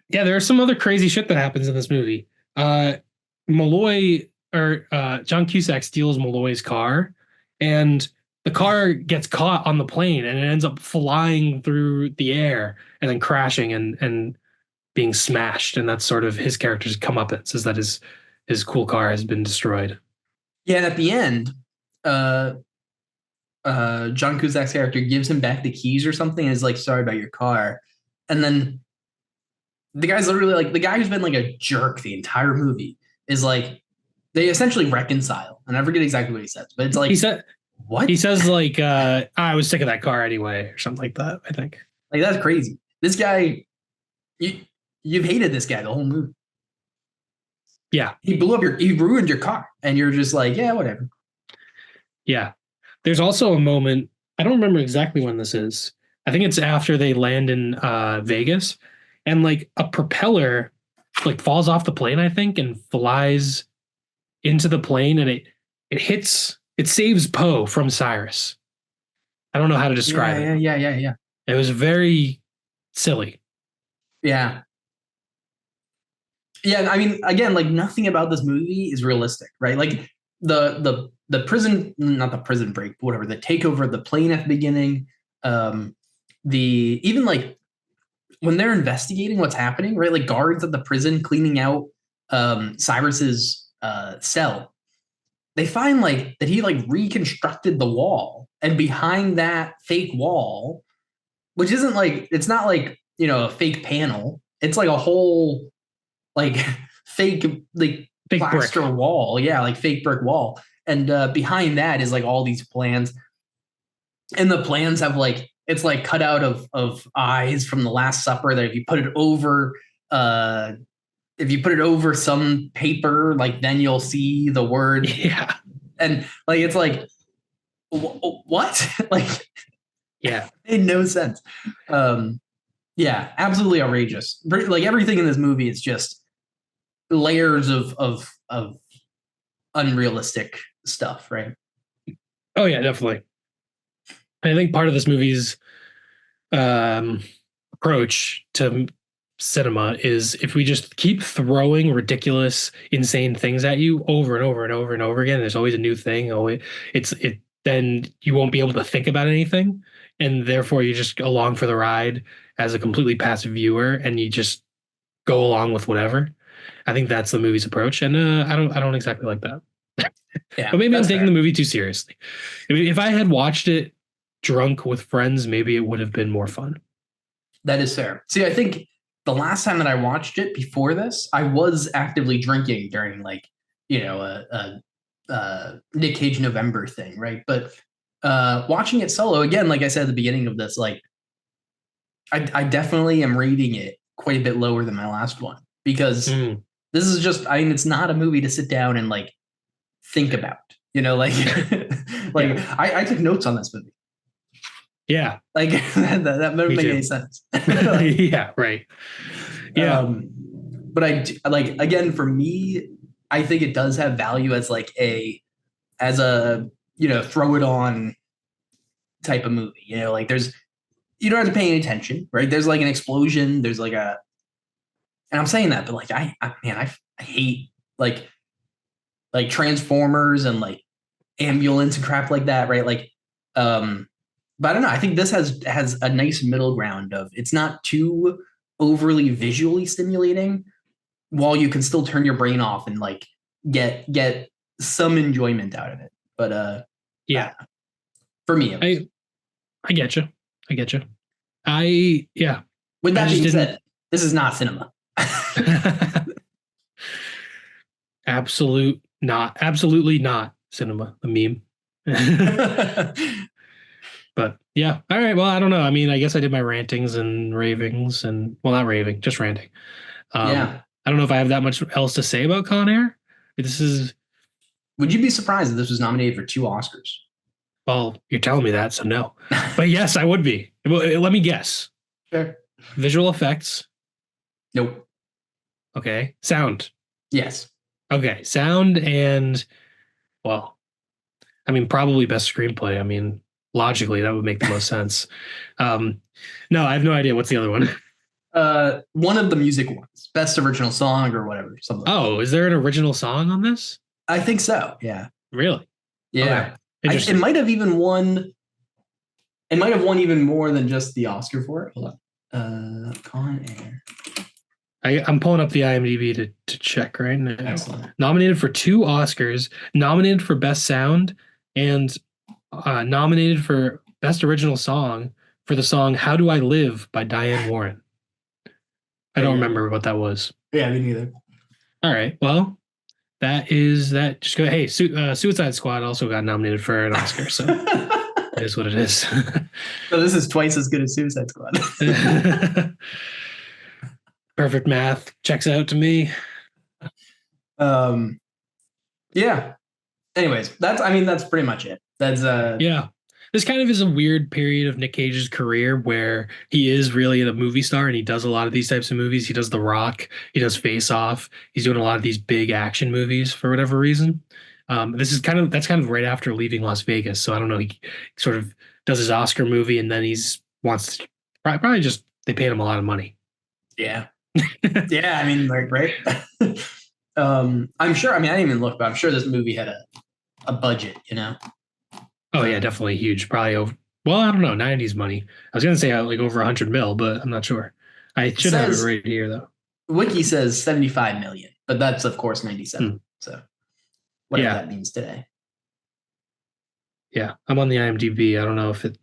yeah, there's some other crazy shit that happens in this movie. Malloy or John Cusack steals Malloy's car, and the car gets caught on the plane, and it ends up flying through the air and then crashing and being smashed. And that's sort of his character's comeuppance, is that his cool car has been destroyed. Yeah, and at the end, uh, John Cusack's character gives him back the keys or something and is like, sorry about your car. And then the guy's literally like, the guy who's been like a jerk the entire movie is like, they essentially reconcile. And I forget exactly what he says, but it's He like, said he what? says like I was sick of that car anyway or something like that, I think. Like, that's crazy. This guy, you, you've hated this guy the whole movie. Yeah, He ruined your car, and you're just like, yeah, whatever. yeah. There's also a moment, I don't remember exactly when this is. I think it's after they land in Vegas, and like a propeller like falls off the plane, I think, and flies into the plane, and it saves Poe from Cyrus. I don't know how to describe Yeah, it. yeah, yeah, yeah, yeah. It was very silly. Yeah. Yeah, I mean, again, like nothing about this movie is realistic, right? Like the prison, not the prison break, but whatever, the takeover of the plane at the beginning, um, the even like when they're investigating what's happening, right? Like guards at the prison cleaning out Cyrus's cell, they find like that he like reconstructed the wall, and behind that fake wall, which isn't like it's not like a fake panel, it's like a whole like fake like Big plaster brick. wall, yeah, like fake brick wall, and behind that is like all these plans, and the plans have like it's like cut out of eyes from the Last Supper that uh if you put it over some paper, like then you'll see the word, Yeah. and like it's like what like Yeah. it made no sense. um yeah, absolutely outrageous. Like everything in this movie is just layers of unrealistic stuff, right? Oh yeah, definitely. I think part of this movie's um, approach to cinema is if we just keep throwing ridiculous, insane things at you over and over and over and over again, there's always a new thing. Always, then you won't be able to think about anything, and therefore you just go along for the ride as a completely passive viewer, and you just go along with whatever. I think that's the movie's approach, and I don't exactly like that. Yeah, But maybe I'm that's taking the fair. movie too seriously. If I had watched it drunk with friends, maybe it would have been more fun. That is fair. See, I think the last time that I watched it before this, I was actively drinking during like a Nick Cage November thing, right? But watching it solo again, like I said at the beginning of this, like I definitely am rating it quite a bit lower than my last one, because Mm. this is just, I mean, it's not a movie to sit down and like think about, like like Yeah. I took notes on this movie. Yeah. Like that doesn't Me make any too. sense. Like, Yeah. Right. Yeah. um, but like again, for me, I think it does have value as like as a throw it on type of movie. Like there's you don't have to pay any attention, right? There's like an explosion. There's like and I'm saying that, but like I hate like Transformers and like ambulance and crap like that, right? Like, but I don't know. I think this has a nice middle ground of it's not too overly visually stimulating, while you can still turn your brain off and like get some enjoyment out of it. But Yeah. for me, at least. I I get you. I get you. I yeah. With I that just being didn't. said, this is not cinema. Absolutely not cinema. A meme. But yeah. All right. Well, I don't know. I mean, I guess I did my rantings and ravings, and well, not raving, just ranting. Yeah. I don't know if I have that much else to say about Con Air. This is Would you be surprised that this was nominated for 2 Oscars? Well, you're telling me that, so no. But yes, I would be. Well, let me guess. Fair. Visual effects. Nope. Okay. Sound. Yes. Okay. Sound and well, I mean, probably best screenplay. I mean, logically, that would make the most sense. Um, no, I have no idea. What's the other one? One of the music ones, best original song or whatever, something. Oh, is there an original song on this? I think so. Yeah. Really? Okay. Yeah. It Interesting. might have even won. It might have won even more than just the Oscar for it. Hold on. Con Air. I'm pulling up the IMDb to check right now. Excellent. Nominated for 2 Oscars, nominated for Best Sound, and nominated for Best Original Song for the song "How Do I Live" by Diane Warren. I don't remember what that was. Yeah, me neither. All right, well, that is that. Just go. Hey, Suicide Squad also got nominated for an Oscar, so it is what it is. So this is twice as good as Suicide Squad. Perfect math checks out to me. Um, yeah. Anyways, that's pretty much it. That's Yeah. This kind of is a weird period of Nick Cage's career where he is really a movie star and he does a lot of these types of movies. He does The Rock, he does Face Off. He's doing a lot of these big action movies for whatever reason. This is that's kind of right after leaving Las Vegas. So I don't know. He sort of does his Oscar movie and then he's wants to, probably just they paid him a lot of money. yeah. Yeah, I mean, like, right? I'm sure, I didn't even look, but I'm sure this movie had a budget, you know? Oh yeah, definitely huge. Probably over. Well, I don't know, 90s money. I was gonna say like over 100 mil, but I'm not sure. I It should have it says, right here though. Wiki says 75 million, but that's, of course, 97. Hmm. So whatever Yeah, that means today. yeah. I'm on the IMDb. I don't know if it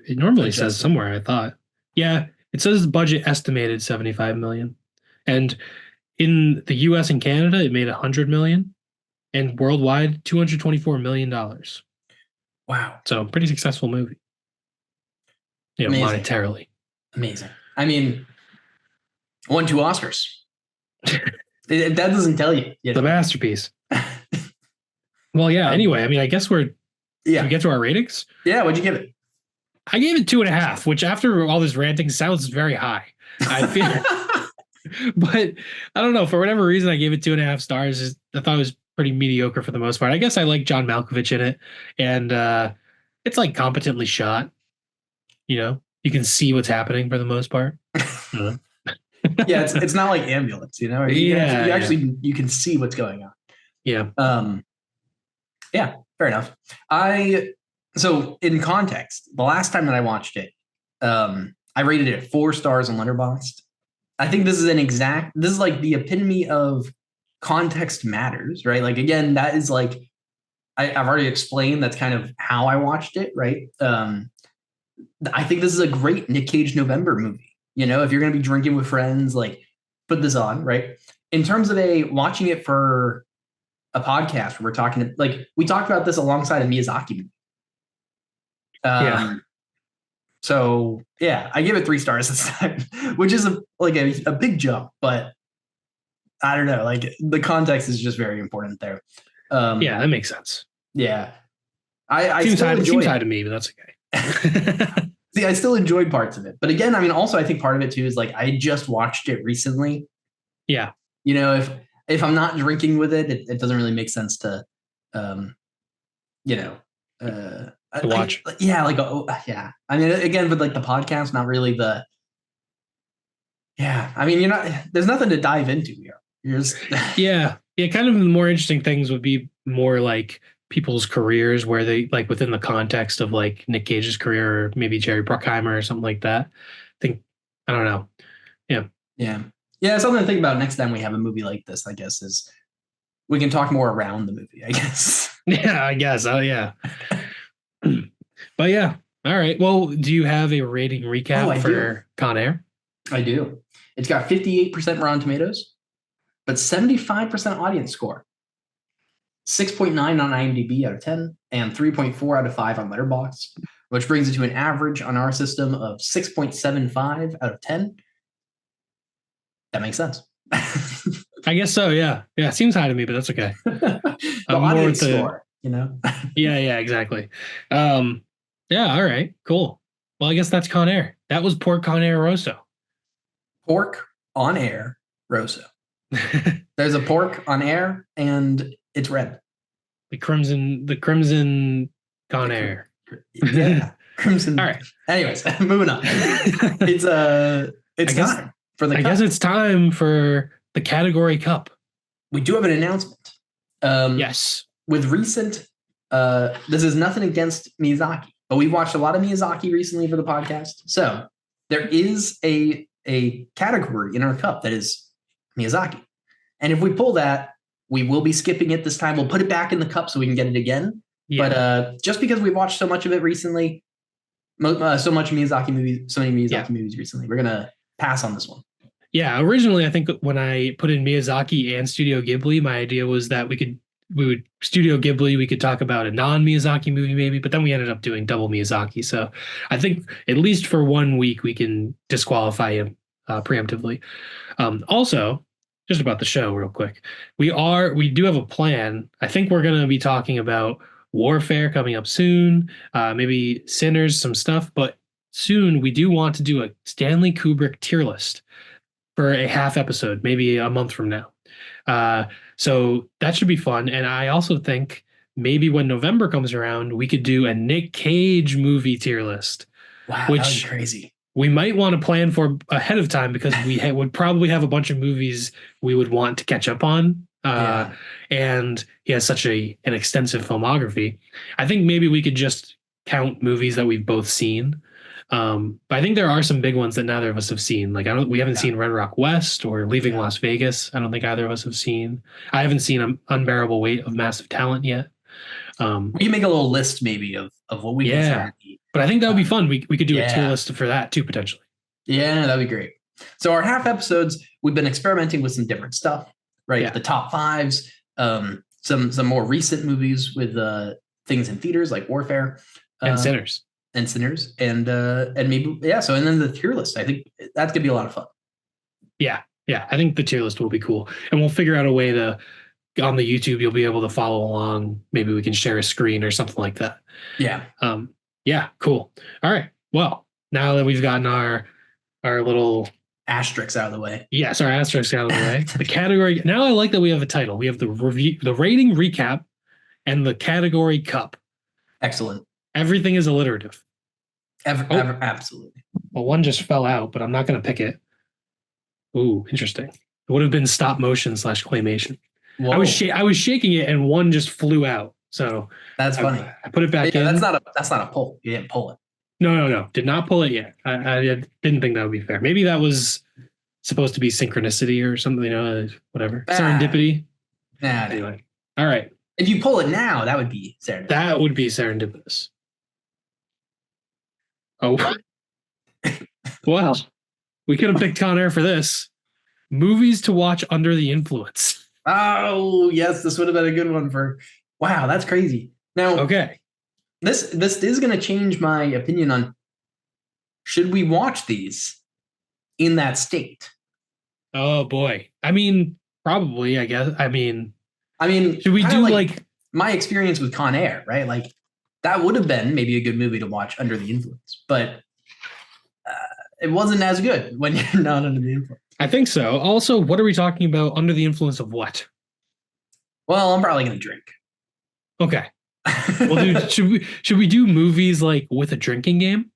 normally says Adjusted. somewhere. I thought. Yeah, it says budget estimated 75 million, and in the U.S. and Canada, it made 100 million, and worldwide, 224 million dollars. Wow. So pretty successful movie. Amazing. Monetarily. Amazing. I mean, won 2 Oscars. That doesn't tell you, you The know? masterpiece. Well, yeah. Anyway, I guess should we Yeah. get to our ratings? Yeah. What'd you give it? I gave it 2.5, which after all this ranting sounds very high. I feel, but I don't know. For whatever reason, I gave it 2.5 stars. I thought it was pretty mediocre for the most part. I guess I like John Malkovich in it, and it's like competently shot. You can see what's happening for the most part. Yeah, it's not like Ambulance, you know? You can see what's going on. Yeah. Yeah, fair enough. So in context, the last time that I watched it, I rated it 4 stars on Letterboxd. I think this is like the epitome of context matters, right? Like, again, that is like I've already explained that's kind of how I watched it, right? I think this is a great Nick Cage November movie. You know, if you're gonna be drinking with friends, like, put this on, right? In terms of watching it for a podcast where we're talking, like, we talked about this alongside a Miyazaki movie. Yeah. So yeah, I give it 3 stars this time, which is a big jump, but I don't know, like, the context is just very important there. Yeah, that makes sense. Yeah, I Seems still high, enjoy seems it. high to me, but that's okay. See, I still enjoyed parts of it, but again, also I think part of it too is like I just watched it recently. Yeah. You know, if I'm not drinking with it doesn't really make sense to, you know, To watch. yeah, like, yeah. I mean, again, with like the podcast, not really yeah. I mean, there's nothing to dive into here. You're just Yeah. Yeah. Kind of the more interesting things would be more like people's careers where they like within the context of like Nick Cage's career or maybe Jerry Bruckheimer or something like that. I don't know. Yeah. yeah, yeah. Something to think about next time we have a movie like this, I guess, is we can talk more around the movie, I guess. Yeah, I guess. Oh yeah. But yeah. All right. Well, do you have a rating recap for Con Air? I do. It's got 58% Rotten Tomatoes, but 75% audience score. 6.9 on IMDb out of 10, and 3.4 out of 5 on Letterboxd, which brings it to an average on our system of 6.75 out of 10. That makes sense. I guess so. Yeah. Yeah. It seems high to me, but that's okay. The audience score, you know? Yeah. Exactly. Yeah. All right. Cool. Well, I guess that's Con Air. That was Porco Rosso. Pork on air, Rosso. There's a pork on air, and it's red. The crimson Con Air. Yeah, crimson. All right. Anyways, moving on. It's time for the cup. I guess it's time for the category cup. We do have an announcement. Yes. With recent, this is nothing against Miyazaki, but we've watched a lot of Miyazaki recently for the podcast. So there is a category in our cup that is Miyazaki. And if we pull that, we will be skipping it this time. We'll put it back in the cup so we can get it again. Yeah. But just because we watched so much of it recently, so many Miyazaki movies recently, we're going to pass on this one. Yeah, originally I think when I put in Miyazaki and Studio Ghibli, my idea was that we could talk about a non-Miyazaki movie maybe, but then we ended up doing double Miyazaki. So I think at least for 1 week we can disqualify him preemptively. Also, just about the show real quick. We do have a plan. I think we're going to be talking about Warfare coming up soon, maybe Sinners, some stuff, but soon we do want to do a Stanley Kubrick tier list for a half episode, maybe a month from now. Uh, so that should be fun. And I also think maybe when November comes around, we could do a Nick Cage movie tier list, Wow, that would be which crazy. we might want to plan for ahead of time because would probably have a bunch of movies we would want to catch up on. Yeah. And he has such an extensive filmography. I think maybe we could just count movies that we've both seen. But I think there are some big ones that neither of us have seen. Like we haven't Yeah. seen Red Rock West or Leaving Yeah. Las Vegas. I don't think either of us have seen. I haven't seen Unbearable Weight of Massive Talent yet. We can make a little list maybe of what we consider to be. But I think that would be fun. We could do a tier Yeah. list for that too, potentially. Yeah, that'd be great. So our half episodes, we've been experimenting with some different stuff, right? Yeah. The top fives, some more recent movies with things in theaters like Warfare And Sinners. and maybe so and then the tier list. I think that's gonna be a lot of fun. Yeah, I think the tier list will be cool, and we'll figure out a way to on the YouTube you'll be able to follow along. Maybe we can share a screen or something like that. Yeah. Yeah, cool. All right. Well, now that we've gotten our little asterisks out of the way. Yes, our asterisks out of the way. The category. Now I like that we have a title. We have the review, the rating recap, and the category cup. Excellent. Everything is alliterative. Absolutely. Well, one just fell out, but I'm not going to pick it. Ooh, interesting. It would have been stop motion / claymation. Whoa. I was shaking it, and one just flew out. So that's funny. I put it back in. That's not a pull. You didn't pull it. No. Did not pull it yet. I didn't think that would be fair. Maybe that was supposed to be synchronicity or something. Whatever. Serendipity. Anyway. All right. If you pull it now, that would be serendipitous. That would be serendipitous. Oh. Well, we could have picked Con Air for this. Movies to watch under the influence. Oh, yes. This would have been a good one wow, that's crazy. Now, okay. This is going to change my opinion on should we watch these in that state? Oh, boy. I mean, probably, I guess. I mean, should we do like my experience with Con Air, right? Like that would have been maybe a good movie to watch under the influence, but it wasn't as good when you're not under the influence. I think so. Also, what are we talking about under the influence of what? Well, I'm probably going to drink. Okay. Well, dude, should we do movies like with a drinking game?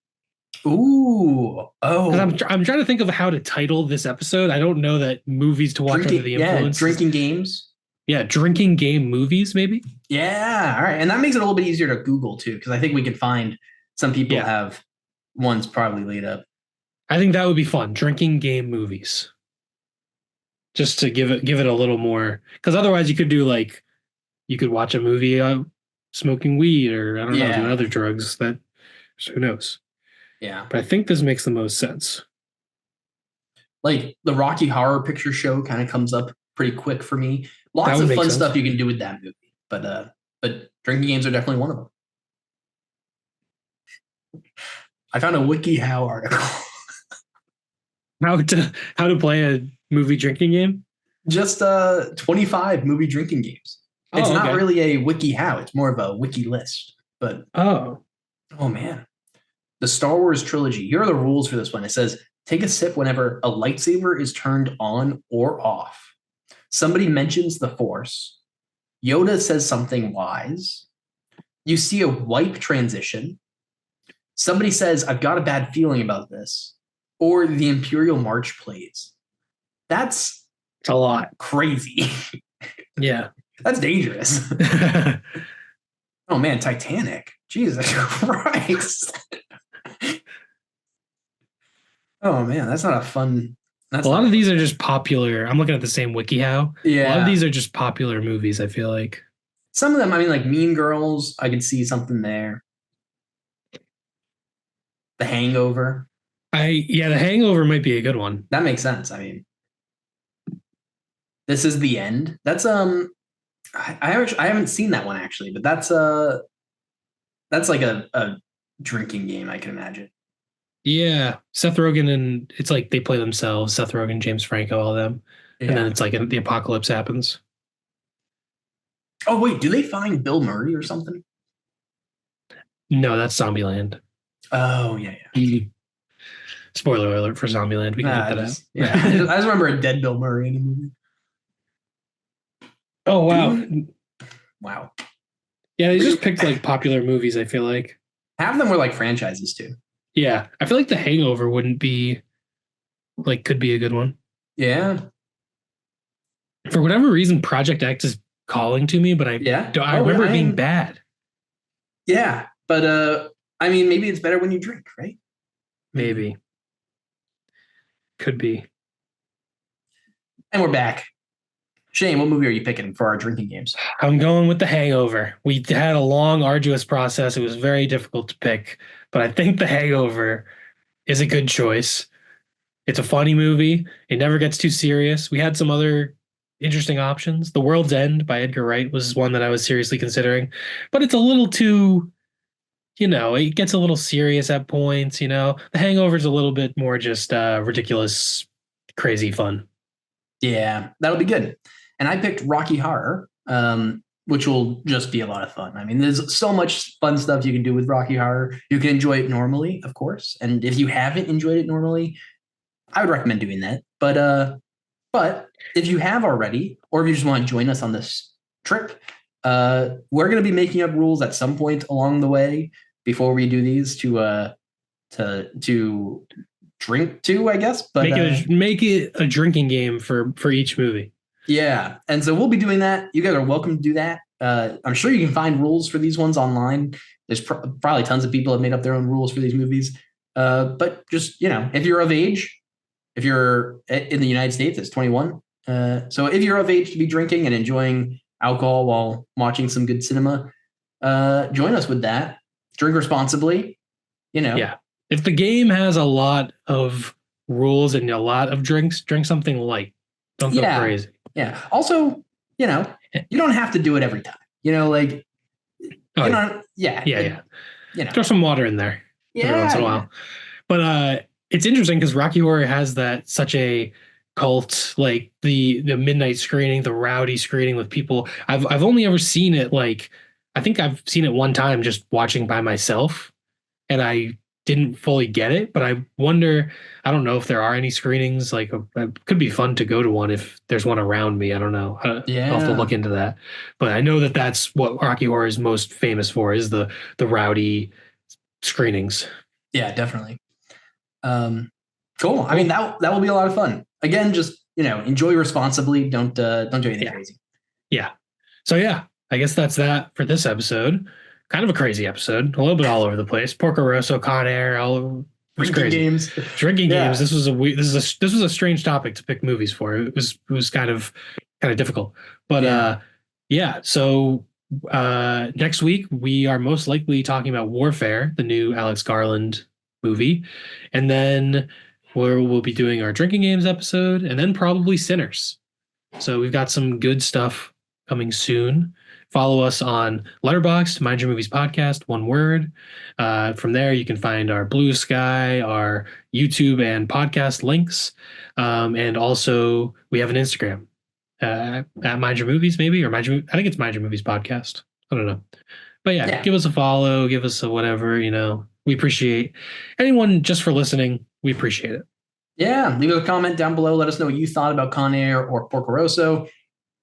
Ooh. Oh. I'm trying to think of how to title this episode. I don't know that movies to watch under the influence. Yeah, drinking games. Yeah, drinking game movies, maybe. Yeah. All right. And that makes it a little bit easier to Google too, because I think we can find some people have ones probably laid up. I think that would be fun. Drinking game movies. Just to give it a little more, because otherwise you could watch a movie smoking weed or I don't know, doing other drugs that who knows. Yeah. But I think this makes the most sense. Like the Rocky Horror Picture Show kind of comes up pretty quick for me. Lots of fun stuff you can do with that movie. But drinking games are definitely one of them. I found a WikiHow article. How to play a movie drinking game? Just 25 movie drinking games. It's not really a WikiHow. It's more of a wiki list. But oh man, the Star Wars trilogy. Here are the rules for this one. It says take a sip whenever a lightsaber is turned on or off. Somebody mentions the Force. Yoda says something wise. You see a wipe transition. Somebody says, "I've got a bad feeling about this," or the Imperial March plays. It's a lot. Crazy. Yeah. That's dangerous. Oh man, Titanic. Jesus Christ. Oh man, that's not a fun. A lot of these are just popular. I'm looking at the same WikiHow. Yeah. A lot of these are just popular movies, I feel like. Some of them, I mean, like Mean Girls, I could see something there. The Hangover. The Hangover might be a good one. That makes sense. I mean, This Is the End. That's I haven't seen that one actually, but that's like a drinking game, I can imagine. Yeah, Seth Rogen and it's like they play themselves. Seth Rogen, James Franco, all of them. and then Yeah. it's like the apocalypse happens. Oh wait, do they find Bill Murray or something? No, that's Zombieland. Oh yeah, Mm. Spoiler alert for Zombieland. We can yeah. cut that out. I just remember a dead Bill Murray in the movie. Oh wow. Do wow. Yeah, they just picked like popular movies, I feel like. Half of them were like franchises too. Yeah. I feel like The Hangover wouldn't be like could be a good one. Yeah, For whatever reason, Project X is calling to me, but yeah. I Oh, remember I it being am. bad. Yeah, but I mean, maybe it's better when you drink, right? Maybe. Maybe. Could be. And we're back. Shane, what movie are you picking for our drinking games? I'm going with The Hangover. We had a long, arduous process. It was very difficult to pick, but I think The Hangover is a good choice. It's a funny movie. It never gets too serious. We had some other interesting options. The World's End by Edgar Wright was one that I was seriously considering, but it's a little too, it gets a little serious at points. The Hangover's a little bit more just ridiculous, crazy fun. Yeah, that'll be good. And I picked Rocky Horror, which will just be a lot of fun. I mean, there's so much fun stuff you can do with Rocky Horror. You can enjoy it normally, of course, and if you haven't enjoyed it normally, I would recommend doing that. But if you have already, or if you just want to join us on this trip, we're going to be making up rules at some point along the way before we do these to drink to, I guess. But Make it a drinking game for each movie. yeah, and so we'll be doing that. You guys are welcome to do that. I'm sure you can find rules for these ones online. There's probably tons of people have made up their own rules for these movies. But just if you're of age, if you're in the United States, it's 21. So if you're of age to be drinking and enjoying alcohol while watching some good cinema, join us with that. Drink responsibly. Yeah. If the game has a lot of rules and a lot of drinks, drink something light. Don't go crazy. Yeah. Also, you don't have to do it every time. Like, yeah. Throw some water in there every once in a while. But it's interesting because Rocky Horror has such a cult, like the midnight screening, the rowdy screening with people. I've only ever seen it I think I've seen it one time just watching by myself, and I didn't fully get it. But I wonder, I don't know if there are any screenings. It could be fun to go to one if there's one around me. I don't know. I'll have to look into that. But I know that that's what Rocky Horror is most famous for, is the rowdy screenings. Yeah, definitely. Cool. I mean, that will be a lot of fun. Again, just enjoy responsibly. Don't do anything crazy. Yeah. So yeah, I guess that's that for this episode. Kind of a crazy episode, a little bit all over the place. Porco Rosso, Con Air, all over. It was crazy. Games. Drinking games. This was a strange topic to pick movies for. It was kind of difficult. But yeah. So next week we are most likely talking about Warfare, the new Alex Garland movie, and then we'll be doing our drinking games episode, and then probably Sinners. So we've got some good stuff coming soon. Follow us on Letterboxd, Mind Your Movies Podcast, one word. From there, you can find our Blue Sky, our YouTube and podcast links. And also, we have an Instagram at Mind Your Movies, maybe, or I think it's Mind Your Movies Podcast. I don't know. But yeah, give us a follow, give us a whatever, We appreciate anyone just for listening. We appreciate it. Yeah, leave a comment down below. Let us know what you thought about Con Air or Porco Rosso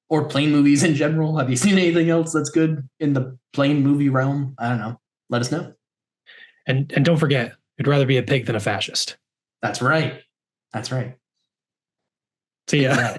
or plane movies in general. Have you seen anything else that's good in the plane movie realm? I don't know. Let us know. And don't forget, you'd rather be a pig than a fascist. That's right. That's right. See ya.